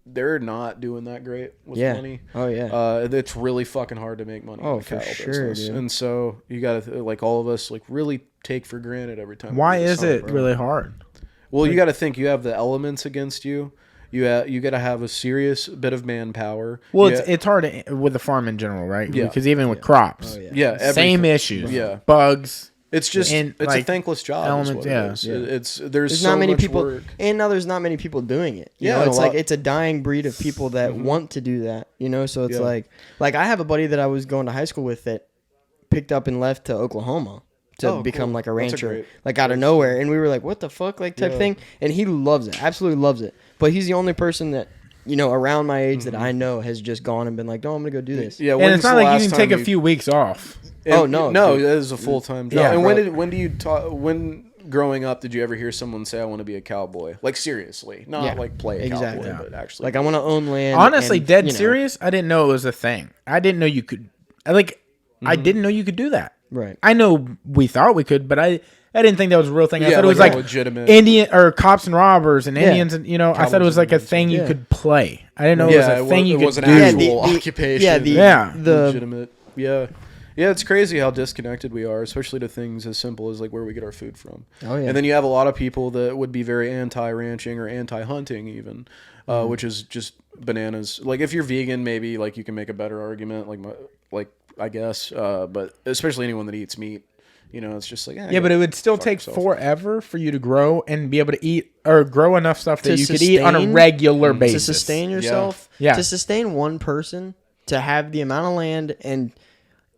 they're not doing that great with Yeah. money. Oh yeah. It's really fucking hard to make money in the for cattle sure, business, dude. and so you gotta like all of us like really take for granted every time. we Why do this is hunt, it bro. really hard? Well, you got to think you have the elements against you. You got to have a serious bit of manpower. Well, Yeah. it's hard with the farm in general, right? Yeah. Because even with crops, Oh, yeah. Yeah, same everything. issues. Yeah. Bugs. It's just And, it's like, a thankless job. elements, yeah. It's there's There's so not many much people, work. and now there's not many people doing it. You Yeah, know, and it's a like lot- it's a dying breed of people that want to do that. So it's Yeah. like I have a buddy that I was going to high school with that picked up and left to Oklahoma to Oh, become cool. like a That's a rancher, great like out of nowhere, and we were like, what the fuck, like type Yeah. thing, and he loves it, absolutely loves it. But he's the only person that around my age that I know has just gone and been like, no, I'm gonna go do this. Yeah, And when's it's not the like last you can time take a few weeks off. Oh, no, no, dude. it is a full time job. Yeah, and bro. when do you talk? When growing up, did you ever hear someone say, "I want to be a cowboy"? Like seriously, not Yeah, like play a exactly. cowboy, but actually. Like I want to own land. Honestly, and, dead serious. I didn't know it was a thing. I didn't know you could. I didn't know you could do that. Right. I know we thought we could, but I didn't think that was a real thing. I Yeah, thought it was like like a legitimate- Indian or cops and robbers and Indians, and I thought it was like a Cowboys and thing you yeah. could play. I didn't know it was Yeah, a thing you it could was an do. actual occupation. Yeah. the legitimate. Yeah. Yeah, it's crazy how disconnected we are, especially to things as simple as like where we get our food from. Oh, yeah. And then you have a lot of people that would be very anti-ranching or anti-hunting even, which is just bananas. Like if you're vegan, maybe like you can make a better argument, like I guess, but especially anyone that eats meat, it's just like Yeah, but it would still fuck take yourself. forever for you to grow and be able to eat or grow enough stuff that To you could eat on a sustain- regular to basis. sustain yourself, Yeah. to sustain one person, to have the amount of land, and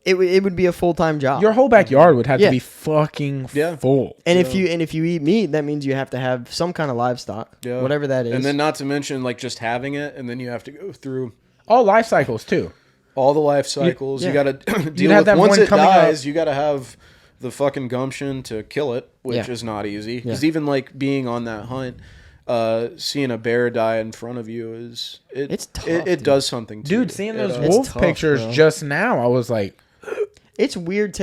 it would be a full-time job. Your whole backyard would have Yeah. to be fucking Yeah. full. and if you eat meat, that means you have to have some kind of livestock, Yeah. whatever that is. And then not to mention like just having it, and then you have to go through All life cycles too. all the life cycles. yeah. You got to deal have with that once one it coming dies. up. You got to have the fucking gumption to kill it, which Yeah. is not easy. Because Yeah. even like being on that hunt, seeing a bear die in front of you is It's tough, it dude. does something to you. Dude, seeing those It's wolf tough, pictures bro. just now, I was like, It's weird.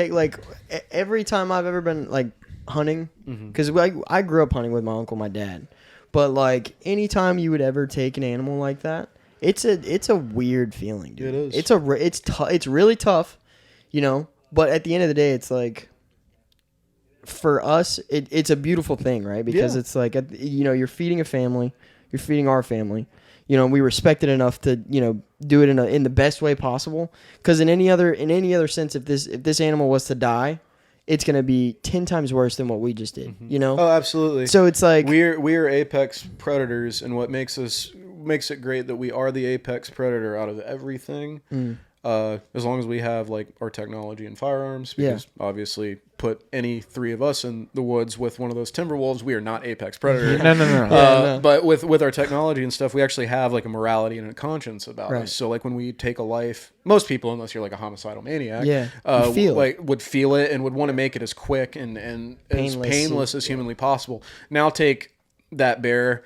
Every time I've ever been like hunting, Mm-hmm. because I grew up hunting with my uncle, my dad, but like anytime you would ever take an animal like that, it's a weird feeling, dude. It is. It's really tough, you know. But at the end of the day, it's like for us, it's a beautiful thing, right? Because Yeah. it's like you're feeding a family, you're feeding our family. You know, we respect it enough to do it in the best way possible. Because in any other sense, if this animal was to die, it's gonna be 10 times worse than what we just did. You know. Oh, absolutely. So it's like we are apex predators, and what makes it great that we are the apex predator out of everything. As long as we have like our technology and firearms, because obviously put any three of us in the woods with one of those timber wolves, we are not apex predator. No. But with our technology and stuff, we actually have like a morality and a conscience about Right. us. So like when we take a life, most people, unless you're like a homicidal maniac, you feel would feel it and would want to make it as quick and as painless as humanly possible. Now take that bear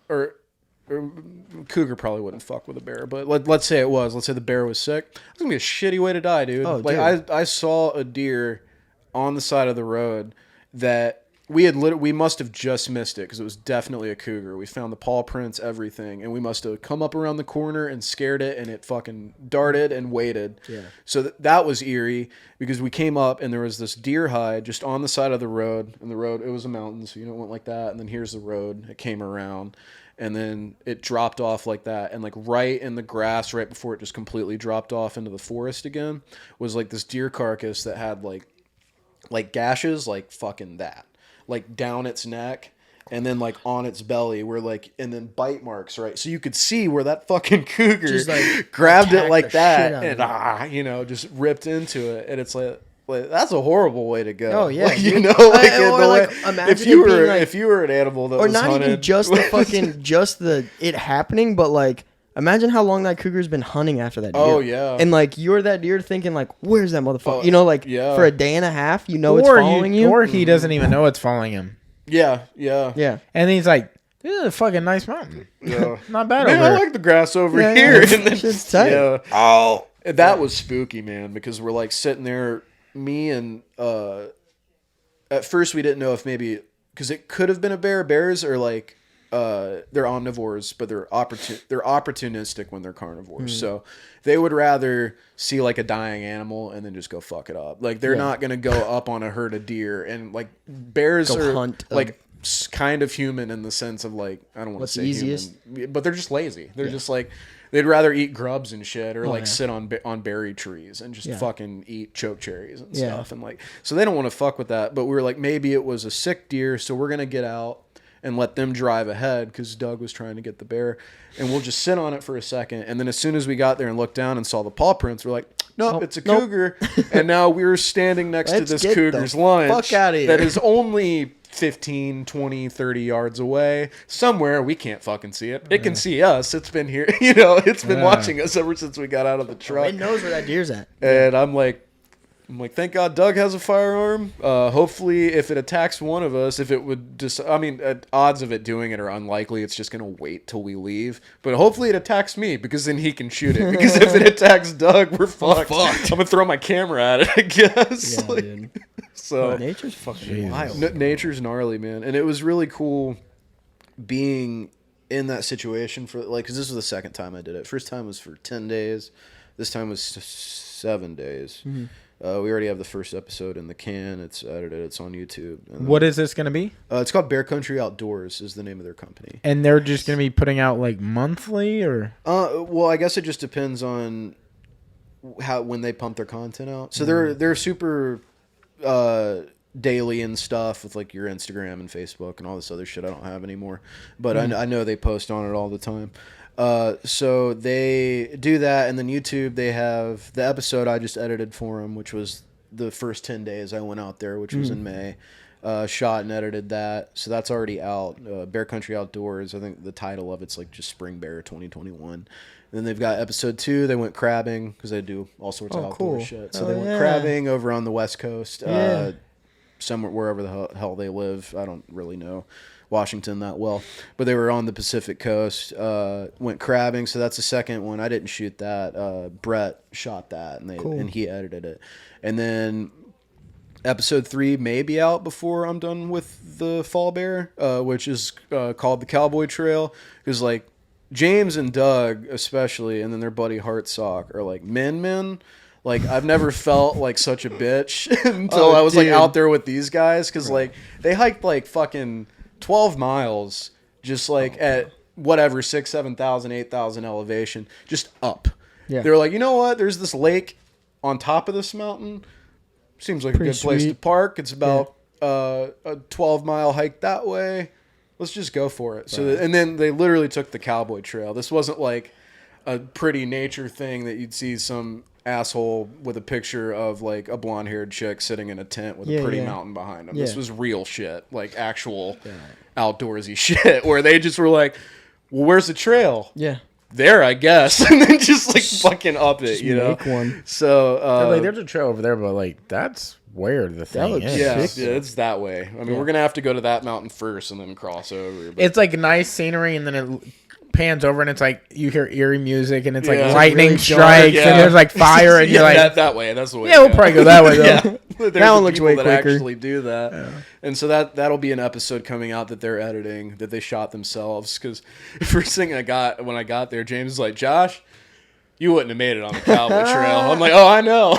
or cougar probably wouldn't fuck with a bear, but let's say it was. Let's say the bear was sick. It's gonna be a shitty way to die, dude. Oh, like dude. I saw a deer on the side of the road that we must have just missed it because it was definitely a cougar. We found the paw prints, everything, and we must have come up around the corner and scared it, and it fucking darted and waited. Yeah. So that was eerie because we came up and there was this deer hide just on the side of the road, and the road, it was a mountain, so it went like that, and then here's the road. It came around. And then it dropped off like that. And like right in the grass, right before it just completely dropped off into the forest again, was like this deer carcass that had like gashes, like fucking that. Like down its neck. And then like on its belly were like, and then bite marks, right? So you could see where that fucking cougar Just, like, grabbed it attacked like the shit that out of and just ripped into it. And it's like that's a horrible way to go. Oh, yeah, like, dude. Imagine if you it being, were like- if you were an animal that or was not hunted, even just the fucking it happening, but like imagine how long that cougar's been hunting after that deer. Oh, yeah. And like you're that deer thinking like, where's that motherfucker? Oh, yeah. For a day and a half, it's following you. Or he doesn't even know it's following him. yeah. And he's like, this is a fucking nice mountain. Yeah. Not bad Man, over I here. like the grass over Yeah, here. yeah. And then, Shit's tight. yeah. Oh, that was spooky, man. Because we're like sitting there, me and at first we didn't know if maybe because it could have been a bear. Bears are like they're omnivores, but they're opportunistic when they're carnivores. So they would rather see like a dying animal and then just go fuck it up. Like they're not gonna go up on a herd of deer, and like bears Go are hunt like kind of human in the sense of like I don't want to What's say easiest? human, but they're just lazy. They're just like they'd rather eat grubs and shit or like sit on berry trees and just fucking eat choke cherries and stuff, and like so they don't want to fuck with that. But we were like maybe it was a sick deer, so we're gonna get out and let them drive ahead because Doug was trying to get the bear, and we'll just sit on it for a second. And then as soon as we got there and looked down and saw the paw prints, we're like, nope, it's a cougar. And now we're standing next to Let's this get the cougar's lunch fuck outta here. that is only 15, 20, 30 yards away. Somewhere we can't fucking see it. It can see us. It's been here. It's been watching us ever since we got out of the truck. It knows where that deer's at. And I'm like, thank God Doug has a firearm. Hopefully, if it attacks one of us, if it would just, odds of it doing it are unlikely. It's just going to wait till we leave. But hopefully it attacks me because then he can shoot it. Because if it attacks Doug, we're fucked. I'm going to throw my camera at it, I guess. Yeah, dude. So Nature's fucking wild. nature's gnarly, man. And it was really cool being in that situation for because this was the second time I did it. First time was for 10 days. This time was 7 days. Mm-hmm. We already have the first episode in the can. It's edited. It's on YouTube. And What is this going to be? it's called Bear Country Outdoors is the name of their company. And they're just going to be putting out like monthly or? Well, I guess it just depends on when they pump their content out. So they're super daily and stuff with like your Instagram and Facebook and all this other shit I don't have anymore. But I know they post on it all the time. So they do that, and then YouTube, they have the episode I just edited for them, which was the first 10 days I went out there, which was in May. Shot and edited that, so that's already out. Bear Country Outdoors, I think the title of it's like just Spring Bear 2021. And then they've got episode 2, they went crabbing, because they do all sorts of outdoor cool. shit. So Oh, they went yeah. crabbing over on the West Coast. Yeah. somewhere, wherever the hell they live. I don't really know Washington that well, but they were on the Pacific coast. Went crabbing, so that's the second one. I didn't shoot that. Brett shot that, and he edited it. And then episode 3 may be out before I'm done with the Fall Bear, which is called the Cowboy Trail, because like James and Doug especially, and then their buddy Hartsock are like men. Like, I've never felt like such a bitch until I was like out there with these guys, because like they hiked like fucking 12 miles just like at whatever 6,000, 7,000, 8,000 elevation, just up. Yeah. They were like, you know what? There's this lake on top of this mountain. Seems like a good place to park. It's about a 12-mile hike that way. Let's just go for it. So, and then they literally took the Cowboy Trail. This wasn't like a pretty nature thing that you'd see some asshole with a picture of like a blonde-haired chick sitting in a tent with a pretty mountain behind them. This was real shit, like actual outdoorsy shit, where they just were like, well, where's the trail? Yeah. There, I guess. And then just like fucking up it, you know? Make one. So, like, there's a trail over there, but like, that's where the thing is. Yeah, it's that way. I mean, we're going to have to go to that mountain first and then cross over. But. It's like nice scenery, and then it pans over, and it's like you hear eerie music, and it's like lightning really strikes, and there's like fire, and you're like, that way. That's the way. Yeah, we'll probably go that way though. That one looks way that quicker. Actually do that, and so that'll be an episode coming out that they're editing that they shot themselves. Because the first thing I got when I got there, James was like, "Josh, you wouldn't have made it on the Cowboy Trail." I'm like, "Oh, I know."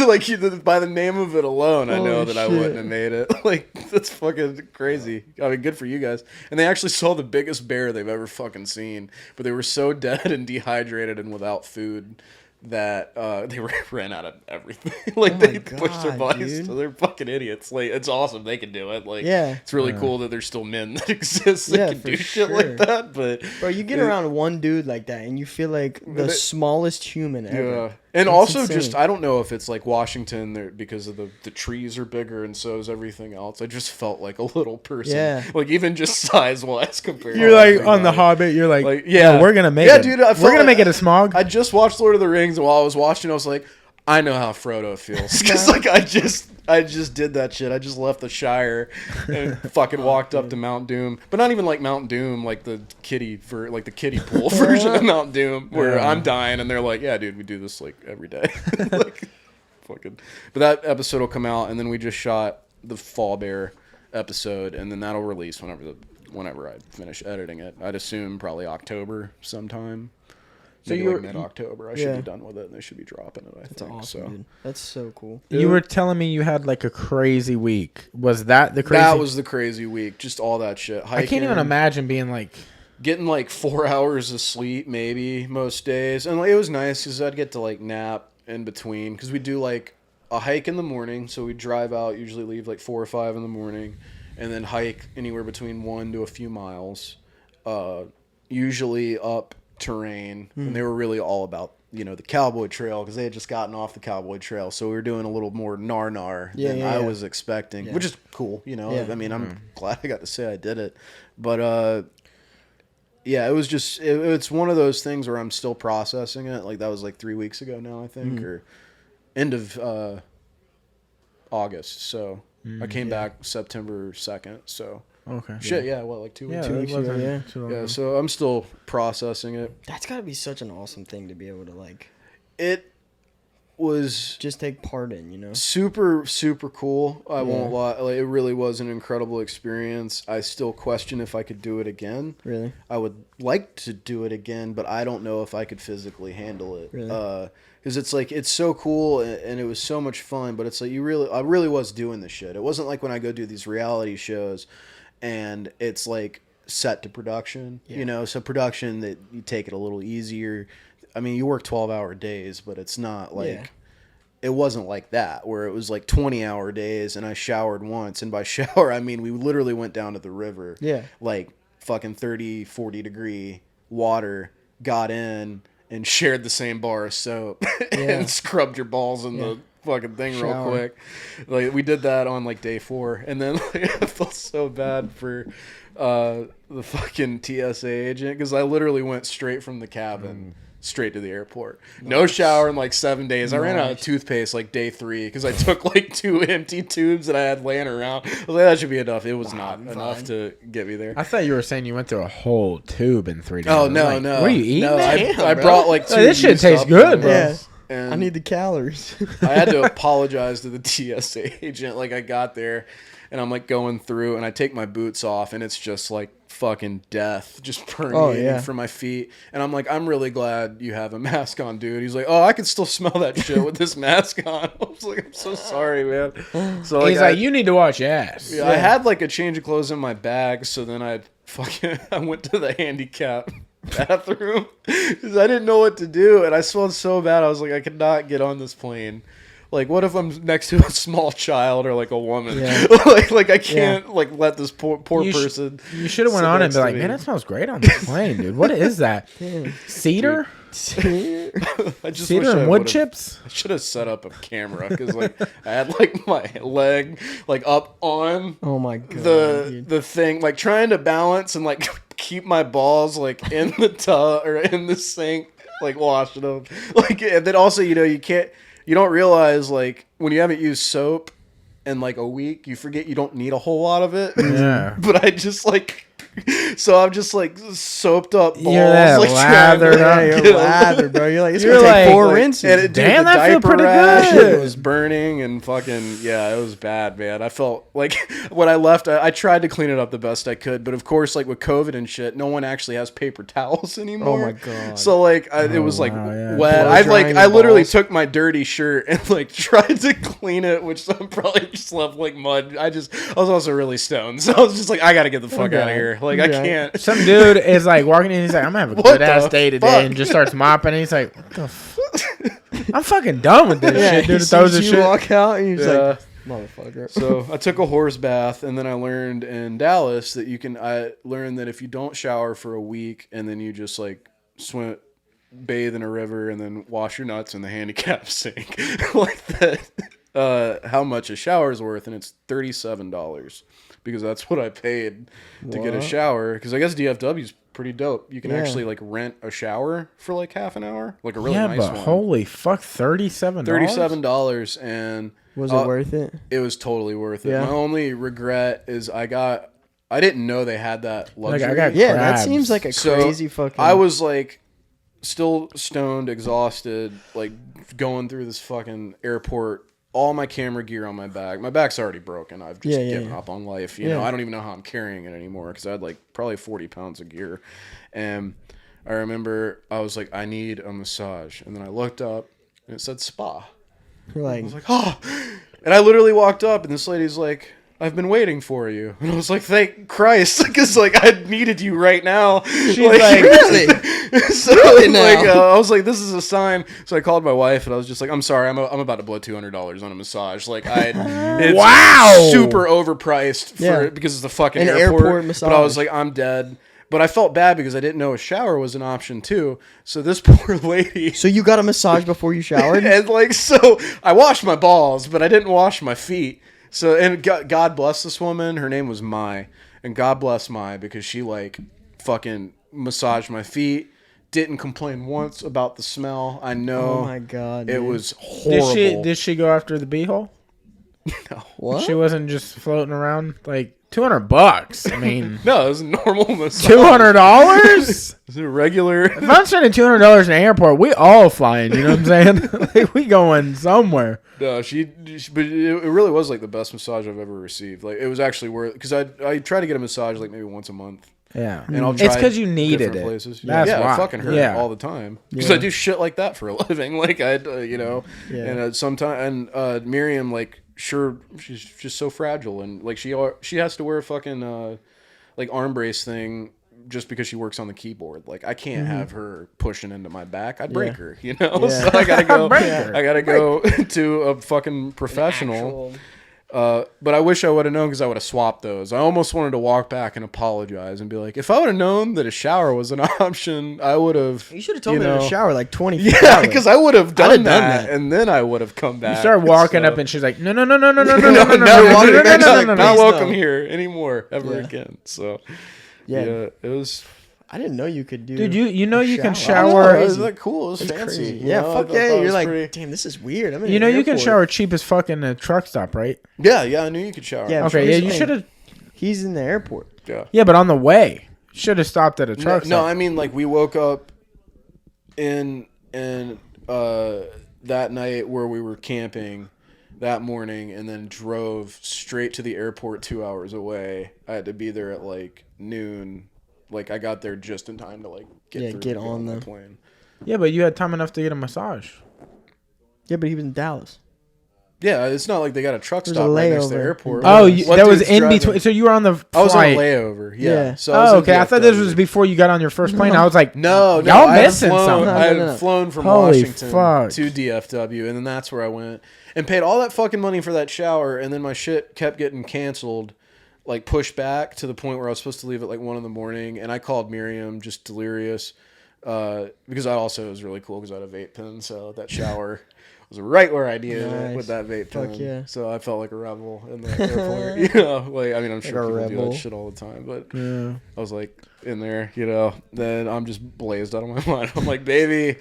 Like by the name of it alone, I know that I wouldn't have made it. Like, that's fucking crazy. I mean, good for you guys. And they actually saw the biggest bear they've ever fucking seen, but they were so dead and dehydrated and without food that they ran out of everything. Like, they pushed their bodies, so they're fucking idiots. Like, it's awesome they can do it. Like, it's really cool that there's still men that exist that can do shit like that. But bro, you get around one dude like that, and you feel like the smallest human ever. Yeah. And That's also insane. just, I don't know if it's like Washington because of the trees are bigger and so is everything else. I just felt like a little person. Yeah. Like, even just size-wise compared You're to like everybody. on The Hobbit. You're like, yeah. we're gonna make it. Dude, we're gonna make it a smog. I just watched Lord of the Rings, and while I was watching, I was like, I know how Frodo feels. Because, like, I just did that shit. I just left the Shire and fucking walked up to Mount Doom. But not even like Mount Doom, like the kiddie pool version of Mount Doom, where I'm dying, and they're like, yeah, dude, we do this, like, every day. Like, fucking. But that episode will come out, and then we just shot the Fall Bear episode, and then that'll release whenever I finish editing it. I'd assume probably October sometime. So you're like mid-October. I should be done with it, and they should be dropping it. I think. Awesome, so. dude. That's so cool. You were telling me you had like a crazy week. Was that the crazy? That was the crazy week. Just all that shit. Hiking, I can't even imagine being like getting like 4 hours of sleep maybe most days, and like, it was nice because I'd get to like nap in between, because we do like a hike in the morning. So we drive out, usually leave like 4 or 5 in the morning, and then hike anywhere between 1 to a few miles, usually up terrain. And they were really all about, you know, the Cowboy Trail, because they had just gotten off the Cowboy Trail, so we were doing a little more nar than I was expecting, which is cool, you know. I mean, I'm glad I got to say I did it, but yeah, it was just it's one of those things where I'm still processing it. Like, that was like 3 weeks ago now, I think, or end of August. So I came back September 2nd. So okay, like 2 weeks. 2 weeks ago, Yeah, so I'm still processing it. That's gotta be such an awesome thing to be able to like. It was just take part in, you know. Super cool. I won't lie. Like, it really was an incredible experience. I still question if I could do it again. Really? I would like to do it again, but I don't know if I could physically handle it. Really? Because it's like, it's so cool and it was so much fun, but it's like I really was doing the shit. It wasn't like when I go do these reality shows and it's like set to production, you know. So production, that you take it a little easier. I mean, you work 12-hour days, but it's not like it wasn't like that, where it was like 20-hour days and I showered once. And by shower, I mean we literally went down to the river. Yeah. Like fucking 30, 40 degree water, got in and shared the same bar of soap and scrubbed your balls in the fucking thing real quick. Like, we did that on like day 4. And then like, I felt so bad for the fucking TSA agent, because I literally went straight from the cabin straight to the airport. No shower in like 7 days. I ran out of toothpaste like day 3 because I took like 2 empty tubes that I had laying around. I was like, that should be enough. It was not enough to get me there. I thought you were saying you went through a whole tube in 3 days. Oh, no, no. What are you eating? No, that? I brought like 2. This shit tastes good, bro. Yeah. And I need the calories. I had to apologize to the TSA agent. Like, I got there, and I'm, like, going through, and I take my boots off, and it's just, like, fucking death just permeating from my feet. And I'm like, I'm really glad you have a mask on, dude. He's like, oh, I can still smell that shit with this mask on. I was like, I'm so sorry, man. So He's like, you need to wash your ass. Yeah, I had, like, a change of clothes in my bag, so then I went to the handicap bathroom because I didn't know what to do, and I smelled so bad. I was like, I could not get on this plane. Like, what if I'm next to a small child or like a woman? Yeah. like I can't like let this poor person. You should have went on and be like, man, that smells great on this plane, dude. What is that? Cedar? I just Cedar wish I and wood would've- chips? I should have set up a camera because like I had like my leg like up on Oh my god. dude. the thing, like trying to balance and like keep my balls like in the tub or in the sink, like washing them. Like, and then also, you know, you don't realize like when you haven't used soap in like a week, you forget you don't need a whole lot of it. Yeah. But I just like, so I'm just like soaped up balls. You're that like, lathered up. Yeah, you're lathered, bro. You're like, it's You're gonna take like- 4 like- rinses. And it, dude, Damn, the that feel diaper pretty rash, good. it was burning and fucking, yeah, it was bad, man. I felt like when I left, I tried to clean it up the best I could, but of course, like with COVID and shit, no one actually has paper towels anymore. Oh my God. So like, it was like yeah. wet. Blow I drying I your literally balls. took my dirty shirt and like tried to clean it, which I'm probably just left like mud. I was also really stoned, so I was just like, I gotta get the fuck out of here. Like, I can't. Some dude is like walking in, he's like, I'm gonna have a What good ass the day today, fuck? and just starts mopping, and he's like, what the I'm fucking done with this Yeah, shit, dude. he It throws sees the you shit. walk out and you're just Yeah. like, motherfucker. So I took a horse bath, and then I learned in Dallas that I learned that if you don't shower for a week and then you just like bathe in a river and then wash your nuts in the handicap sink, like that, how much a shower is worth, and it's $37 because that's what I paid to get a What? shower. Because I guess DFW's pretty dope. You can Yeah. actually like rent a shower for like half an hour, like a really Yeah, nice but one. holy fuck, $37. $37, and Was it worth it? it was totally worth it. Yeah. My only regret is I didn't know they had that luxury. I got Yeah, crabs. that seems like a So, crazy fucking. I was like still stoned, exhausted, like going through this fucking airport, all my camera gear on my back. My back's already broken. I've just given up on life. You know, I don't even know how I'm carrying it anymore because I had like probably 40 pounds of gear. And I remember I was like, I need a massage. And then I looked up and it said spa. You're like, I was like, oh. And I literally walked up, and this lady's like, I've been waiting for you. And I was like, thank Christ, because like I needed you right now. She's like, really? So Really now? like, I was like, this is a sign. So I called my wife, and I was just like, I'm sorry, I'm about to blow $200 on a massage. Like it's Wow. super overpriced Yeah. because it's the fucking An airport. airport But I was massage. like, I'm dead. But I felt bad because I didn't know a shower was an option too. So this poor lady. so you got a massage before you showered? And like, so I washed my balls, but I didn't wash my feet. So, and God bless this woman. Her name was Mai, and God bless Mai because she like fucking massaged my feet. Didn't complain once about the smell. I know. Oh my God, it dude. was horrible. Did she go after the beehole? What? She wasn't just floating around like $200. I mean, No, it was a normal massage. $200? It was a regular. If I'm spending $200 in an airport, we all flying. You know what I'm saying? Like, we going somewhere. No, but it really was like the best massage I've ever received. Like, it was actually worth, because I try to get a massage like maybe once a month. Yeah, And I'll it's try because you needed different it. places. That's yeah, why. it fucking hurt Yeah. all the time because I do shit like that for a living. Like you know, Yeah. and sometimes Miriam, like, sure, she's just so fragile, and like she has to wear a fucking like arm brace thing just because she works on the keyboard. Like, I can't have her pushing into my back. I'd break her, you know. Yeah. So I gotta go. Break her. I gotta go to a fucking professional. But I wish I would have known because I would have swapped those. I almost wanted to walk back and apologize and be like, if I would have known that a shower was an option, I would have. You should have told me to shower like 20 feet Yeah, out. because I would have done, done that, that. and then I would have come back. You start walking So- up, and she's like, no, no, no, no, no, no, no, no, no, no, no, no, no, walking no, back, no, like, no, not no. welcome here anymore ever Yeah. again. So Yeah. it was. I didn't know you could do. Dude, you know you can I don't know, shower. it was like cool. It was fancy. Crazy. you Yeah, know? fuck I yeah. thought it You're was like, pretty- damn, this is weird. I'm in You an know you can airport. shower cheap as fuck in a truck stop, right? Yeah, I knew you could shower. Yeah, Okay, yeah, you should have. He's in the airport. yeah. Yeah, but on the way, should have stopped at a No, truck no, stop. I mean like we woke up in that night where we were camping that morning and then drove straight to the airport 2 hours away. I had to be there at like noon. Like I got there just in time to like get on the the plane. Yeah, but you had time enough to get a massage. Yeah, but he was in Dallas. Yeah, it's not like they got a truck There's stop a right next to the layover. airport. Oh, What that was dude's in driving- between. So you were on the flight. I was on a layover. Yeah. Yeah. So I was Oh, in okay. I thought this was DFW. before you got on your first plane. I was like, No, y'all I had missing flown, something. No, I had no, no. flown from Holy Washington fuck. to DFW, and then that's where I went and paid all that fucking money for that shower, and then my shit kept getting canceled, like pushed back to the point where I was supposed to leave at like 1 a.m, and I called Miriam just delirious because I also was really cool because I had a vape pen, so that shower was right where I needed it Nice. with that vape pen. Fuck yeah. So I felt like a rebel in the airport. You know, like I mean, I'm sure a people do rebel. that shit all the time, but Yeah. I was like in there, you know. Then I'm just blazed out of my mind. I'm like, baby,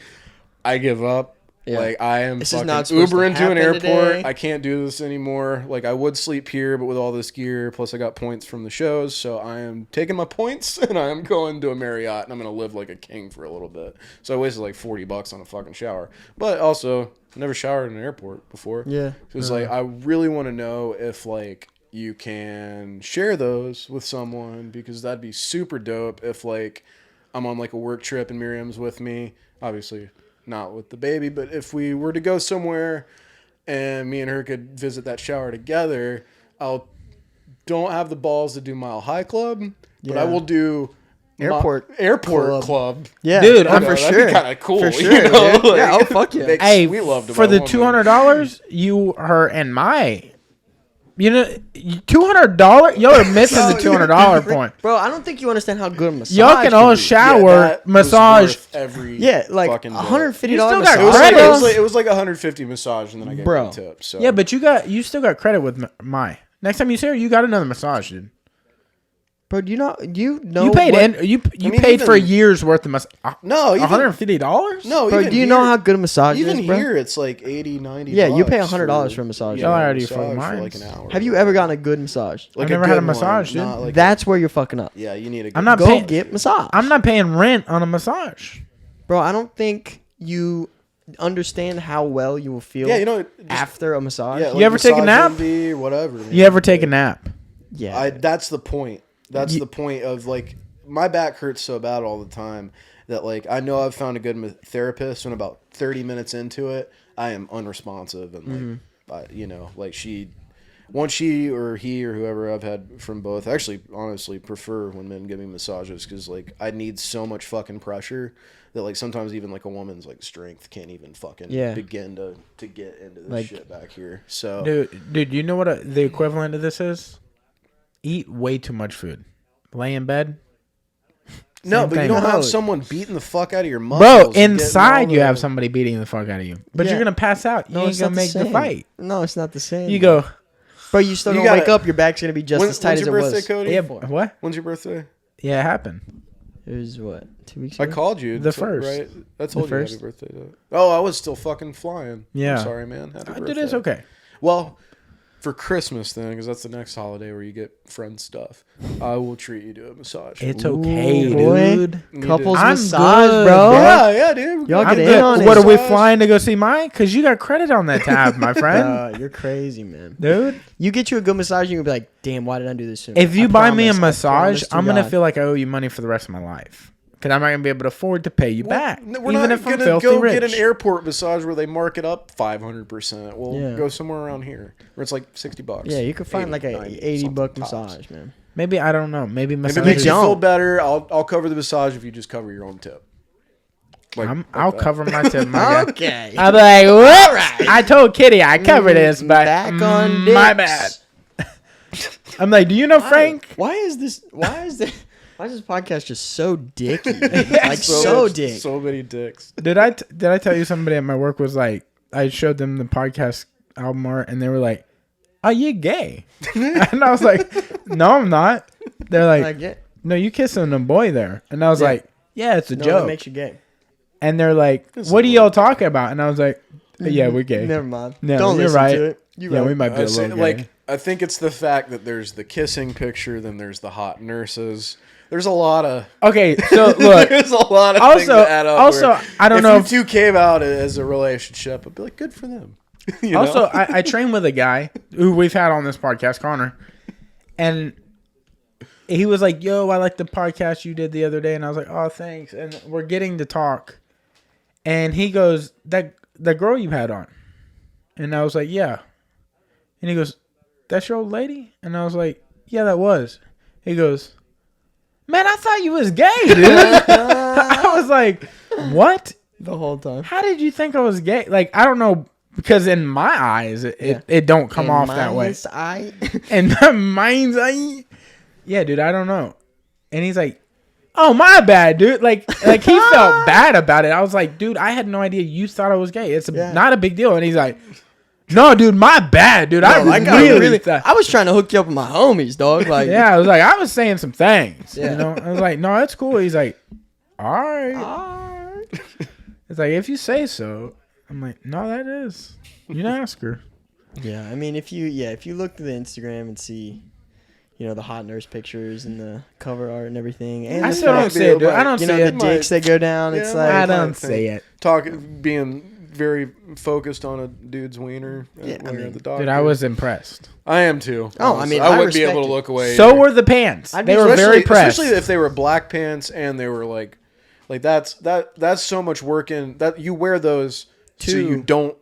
I give up. Yeah. Like I am This is fucking not supposed to Ubering to an happen airport. today. I can't do this anymore. Like I would sleep here, but with all this gear, plus I got points from the shows, so I am taking my points and I am going to a Marriott and I'm gonna live like a king for a little bit. So I wasted like $40 on a fucking shower, but also never showered in an airport before. Yeah. So it's like I really want to know if like you can share those with someone because that'd be super dope if like I'm on like a work trip and Miriam's with me. Obviously not with the baby, but if we were to go somewhere and me and her could visit that shower together, don't have the balls to do Mile High Club, but I Yeah. will do Airport club. Yeah, Dude, oh, I'm- for That'd sure. be kind of cool. For you sure. know? Dude. Yeah, oh, fuck yeah. Make Hey, sweet love to for my the woman. $200, you, her, and my, you know, $200. Y'all are missing the $200 point. Bro, I don't think you understand how good a massage Y'all can all be. shower, that was massage. worth every Yeah, like fucking day. $150 You still got massage. It was, credit. like, it was like 150 massage, and then I gave Bro. her a tip. So Yeah, but you still got credit with my. Next time you see her, you got another massage, dude. Bro, do you know You paid what, you mean, paid for a even- year's worth of massage. no, even, $150? no, Bro, even do you here, know how good a massage even is, bro? here it's like 80, 90. Yeah, you pay bucks $100 for a massage. Y'all a already massage fucking for minds. like an hour. Have you ever gotten a good massage? Like I've never had a good massage, one, dude. not like That's where you're fucking up. yeah, you need a. Good I'm not Go paying. get massage. I'm not paying rent on a massage. Bro, I don't think you understand how well you will feel Yeah, you know. Just, after a massage. yeah, You ever take a nap? MD or whatever. Man. You ever take a nap? Yeah. That's the point. That's the point of like my back hurts so bad all the time that like I know I've found a good therapist and about 30 minutes into it I am unresponsive and like you know like once she or he or whoever I've had from both I actually honestly prefer when men give me massages because like I need so much fucking pressure that like sometimes even like a woman's like strength can't even fucking begin to get into this Like- shit back here. So Dude, you know what the equivalent of this is? Eat way too much food. Lay in bed. no, Same but thing. you don't have No. someone beating the fuck out of your muscles. Bro, and getting all inside you the- have somebody beating the fuck out of you. But Yeah. you're going to pass out. You ain't it's going to not make the same. fight. No, it's not the same. You go, Bro, you still You gonna wake gotta- up, your back's gonna be just as tight when's as your it birthday, was. Cody? yeah, what? When's your birthday? Yeah, it happened. It was what, 2 weeks I ago? called you. The so- first. Right? I told you first? happy birthday. Oh, I was still fucking flying. Yeah. I'm sorry, man. Happy birthday. Dude, it's okay. Well, for Christmas then, because that's the next holiday where you get friend stuff, I will treat you to a massage. It's okay, boy. dude. Couples I'm massage, good, bro. Yeah, dude. Y'all I'm get good. in on What it. are we flying to go see mine? Because you got credit on that tab, my friend. You're crazy, man. Dude, You get you a good massage, and you'll be like, "Damn, why did I do this sooner?" if you I buy me a promise, I massage, promise to I'm going to God. feel like I owe you money for the rest of my life. Because I'm not going to be able to afford to pay you back. We're even not if I'm gonna filthy go rich. get an airport massage where they mark it up 500%. We'll Yeah. go somewhere around here where it's like $60. Yeah, you could find like a 90, $80 something tops. massage, man. Maybe, I don't know. Maybe If it massage. makes you don't. feel better, I'll cover the massage if you just cover your own tip. Like, I'll cover my tip, my guy. Okay. I'll be like, whoops. I told Kitty I covered this, but Back on my dicks. bad. I'm like, do you know Frank? Why is this podcast just so dicky? Like so dick. So many dicks. Did I tell you somebody at my work was like, I showed them the podcast album art and they were like, "Are you gay?" And I was like, "No, I'm not." They're like, Like, yeah. no, you kissing a boy there. And I was Yeah. like, yeah, it's a No, joke. that makes you gay. And they're like, what are y'all talking about? And I was like, yeah, we're gay. Never mind. No, Don't you're listen right. to it. You Yeah, right. we might be a little gay. Like, I think it's the fact that there's the kissing picture, then there's the hot nurses. There's a lot of Okay, so look. there's a lot of things Also, that add up. also, where I don't if know. you two came out as a relationship, I'd be like, good for them. You know? Also, I train with a guy who we've had on this podcast, Connor, and he was like, "Yo, I like the podcast you did the other day," and I was like, "Oh, thanks." And we're getting to talk, and he goes, "That the girl you had on," and I was like, "Yeah," and he goes, "That's your old lady," and I was like, "Yeah, that was." He goes, "Man, I thought you was gay, dude." I was like, "What?" The whole time. How did you think I was gay? Like, I don't know, because in my eyes, it don't come off that way. In my mind's eye, yeah, dude, I don't know. And he's like, "Oh, my bad, dude." Like he felt bad about it. I was like, "Dude, I had no idea you thought I was gay. It's not a big deal." And he's like, "No, dude, my bad, dude. I really thought." I was trying to hook you up with my homies, dog. Like, Yeah, I was like, I was saying some things. You know, I was like, "No, that's cool." He's like, "All right." It's like, if you say so. I'm like, "No, that is. You can ask her." Yeah, I mean, if you look at the Instagram and see, the hot nurse pictures and the cover art and everything, and I the still don't fact- see it, dude. I don't see the it. dicks that go down. It's like I don't see it. Being very focused on a dude's wiener. Yeah, I mean, the doctor. Dude, I was impressed. I am too. Oh, honestly. I mean, I I wouldn't be able respect to it. look away. So either. were the pants. I'd They be were very pressed. especially if they were black pants and they were like that's so much work in that you wear those so To you don't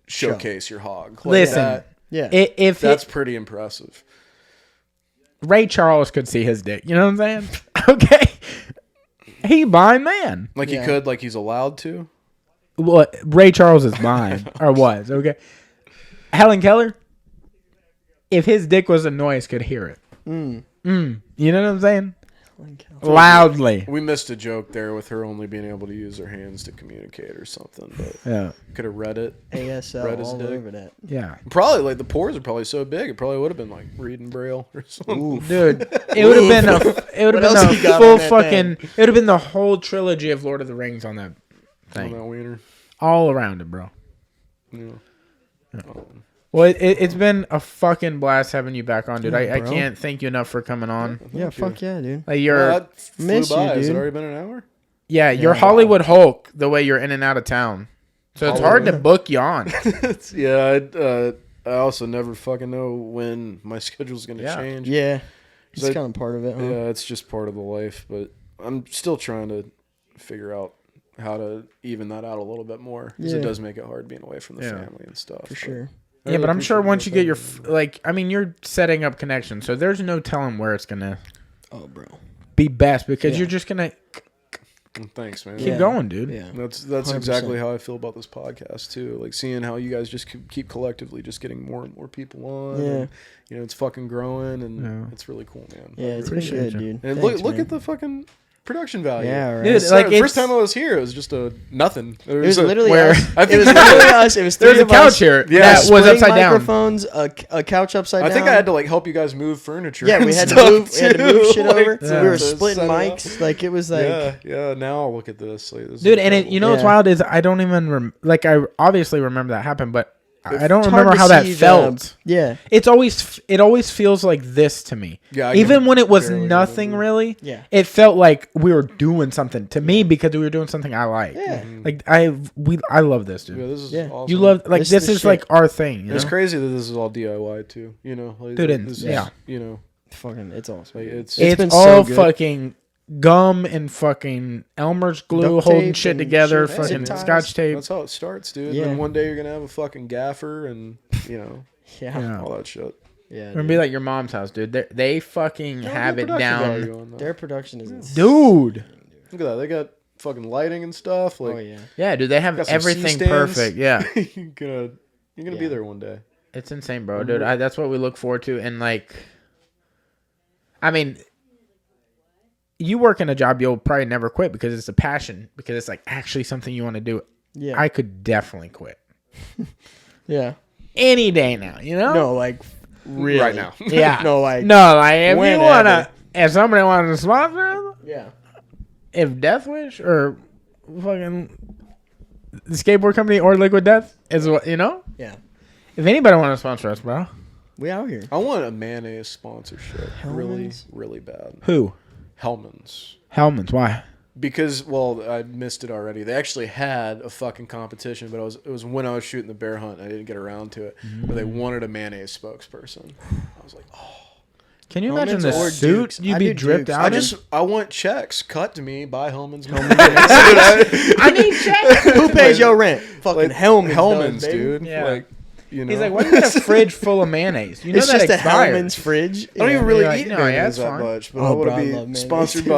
showcase your hog. Like Listen, yeah. that's pretty impressive. Ray Charles could see his dick. You know what I'm saying? Okay. He blind man. Like Yeah. he could, like he's allowed to. Well, Ray Charles is blind. Or was. Okay. Helen Keller, if his dick was a noise, could hear it. You know what I'm saying? Loudly. We missed a joke there with her only being able to use her hands to communicate or something, but Yeah. could have read it. ASL Red as all dick. over that. Yeah. Probably like the pores are probably so big, it probably would have been like reading braille or something. Dude, it would have been What else you got full on that fucking. thing? It would have been the whole trilogy of Lord of the Rings on that On thing, that wiener. all around it, bro. Yeah. Well, it's been a fucking blast having you back on, dude. I bro. can't thank you enough for coming on. Yeah, fuck yeah, dude. Like you're, Well, that flew Miss you, by. Has it dude. already been an hour? you're Hollywood Hulk the way you're in and out of town. So it's hard to book you on. Yeah, I also never fucking know when my schedule's going to Yeah. change. Yeah, it's So- kind of part of it. Huh? Yeah, it's just part of the life, but I'm still trying to figure out how to even that out a little bit more because it Yeah. does make it hard being away from the Yeah. family and stuff. For sure. Yeah, but I'm sure once you get your you're setting up connections, so there's no telling where it's gonna Oh, bro. be best because Yeah. you're just gonna Thanks, man. keep Yeah. going, dude. Yeah. That's 100%. exactly how I feel about this podcast too. Like seeing how you guys just keep collectively just getting more and more people on. Yeah. And, it's fucking growing and Yeah. it's really cool, man. Yeah, it's I been really appreciate good, you. dude. And Thanks, look man. at the fucking production value. Yeah, right. Dude, So, like, the first it's- time I was here, it was just a nothing. It was literally where- us. I It think was literally us. It was three There's a of couch us. here Yeah. that was Spring upside down. microphones, a couch upside down. I think I had to like help you guys move furniture. Yeah, we and had to stuff, move. We had to move too, shit like, over. Yeah. We were to splitting set it up. mics. Like it was like. Yeah. Now I'll look at this, like, this is Dude, and incredible. what's Yeah. wild is I don't even I obviously remember that happened, but I don't It's hard remember to how that see felt. Yeah. It always feels like this to me. Yeah, I Even can when it was barely nothing remember. really. Yeah. It felt like we were doing something to me because we were doing something I like. Yeah. Like I love this, dude. Yeah, this is Yeah. awesome. You love like This this is is the like shit. our thing. You It's know? crazy that this is all DIY too. Like, Dude, and- this is, yeah. It's It's awesome. like it's It's been all so good. fucking gum and fucking Elmer's glue Duct holding tape shit and together, shit, fucking zip ties. scotch tape. that's how it starts, dude. Yeah. And then one day you're gonna have a fucking gaffer and Yeah. Yeah. all that shit. Yeah. We're gonna be like your mom's house, dude. They fucking have Good it production down, value on that. Their production is insane. dude. Look at that. They got fucking lighting and stuff. Like, Oh yeah. Yeah, dude. They have got some everything C-stands. perfect. Yeah, you're gonna be Yeah. there one day. it's insane, bro, dude. That's what we look forward to, and like, I mean, you work in a job you'll probably never quit because it's a passion, because it's like actually something you want to do. Yeah. I could definitely quit Yeah. any day now. You know? No, like really. Right now. Yeah. No, like no, like if you whenever. wanna, If somebody wanted to sponsor us, Yeah. if Death Wish or fucking the skateboard company or Liquid Death is what, you know? Yeah. If anybody want to sponsor us, bro. We out here. I want a mayonnaise sponsorship. Really, Hellman's? really bad. Who? Hellman's. Hellman's. Why? Because, well, I missed it already. They actually had a fucking competition, but it was when I was shooting the bear hunt. I didn't get around to it. But they wanted a mayonnaise spokesperson. I was like, oh. Can you Hellman's imagine the or suit Dukes? you'd I be do dripped Dukes. out I want checks cut to me by Hellman's. I need checks. Who pays your rent? Fucking Like, Hellman's, baby. dude. Yeah. Like, you know. He's like, what do you got a fridge full of mayonnaise? You know It's that just a expires. Hellman's fridge. I don't even really You're like, eat no, yeah, mayonnaise it's that fine. much, but Oh, I want bro, I to love be mayonnaise, sponsored dude.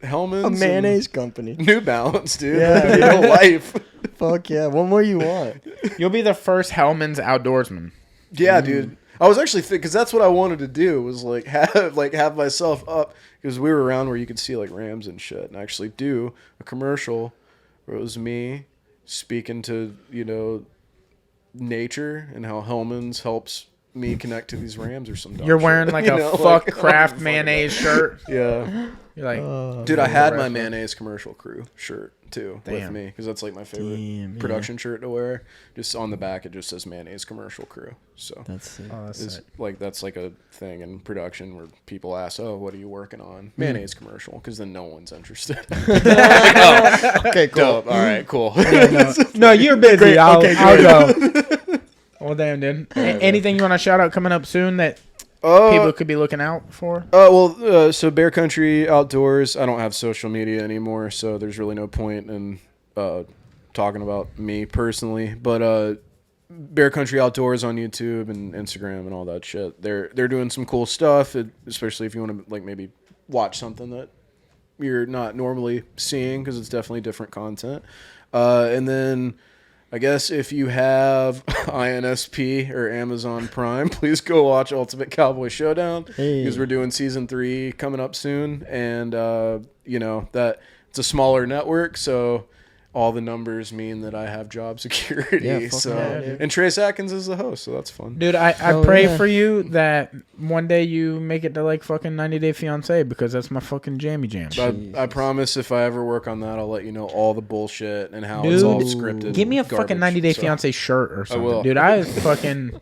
by Hellman's. A and mayonnaise company. New Balance, dude. Yeah, Yeah, dude. life. Fuck yeah. What more you want? You'll be the first Hellman's outdoorsman. Yeah, dude. I was actually because that's what I wanted to do was have myself up because we were around where you could see like Rams and shit and actually do a commercial where it was me speaking to nature and how Hellman's helps me connect to these Rams or some. You're wearing like a fuck craft fucking mayonnaise shirt. Yeah, You're like, dude. I had my mayonnaise commercial crew shirt too with Damn. me because that's like my favorite Damn, production shirt to wear. Just on the back, it just says mayonnaise commercial crew. So That's sick. oh, that's is sick. like that's like a thing in production where people ask, "Oh, what are you working on?" Mayonnaise commercial, because then no one's interested. Okay, cool. Dope. All right, cool. No, you're busy. Great. I'll Okay, go. Well, damn, dude. Anything you want to shout out coming up soon that people could be looking out for? So Bear Country Outdoors. I don't have social media anymore, so there's really no point in talking about me personally. But Bear Country Outdoors on YouTube and Instagram and all that shit. They're doing some cool stuff, especially if you want to like maybe watch something that you're not normally seeing because it's definitely different content. And then I guess if you have INSP or Amazon Prime, please go watch Ultimate Cowboy Showdown because we're doing season 3 coming up soon, and that it's a smaller network, so all the numbers mean that I have job security. Yeah, fuck so yeah, dude. and Trace Atkins is the host, so that's fun. Dude, I Hell pray yeah. for you that one day you make it to like fucking 90 Day Fiance because that's my fucking jammy jam. I promise if I ever work on that, I'll let you know all the bullshit and how it's all Dude, scripted. Give me a garbage. fucking 90 Day So, Fiance shirt or something. will. Dude, I fucking...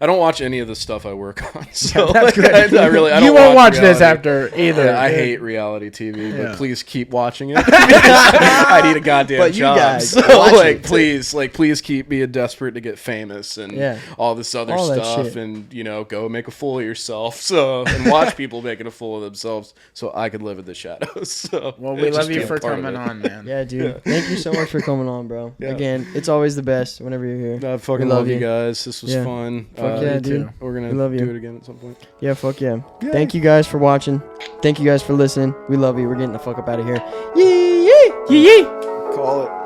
I don't watch any of the stuff I work on. So That's like, good. I really I You don't won't watch this reality. after either. Yeah, I dude. hate reality TV, Yeah. but please keep watching it. I need a goddamn But you job. guys So watch it. please keep being desperate to get famous and Yeah. all this other All that stuff, shit. and go make a fool of yourself. So and watch people making a fool of themselves, so I could live in the shadows. So Well, we just love you be a for part of coming it. on, man. Yeah, dude. Thank you so much for coming on, bro. Yeah. Again, it's always the best whenever you're here. I fucking We love you guys. This was Yeah. fun. Fuck yeah, me dude. too. We're We gonna love you. do it again at some point. Yeah, fuck yeah. Thank you guys for watching. Thank you guys for listening. We love you. We're getting the fuck up out of here. Yee yee. Yee yee. Call it.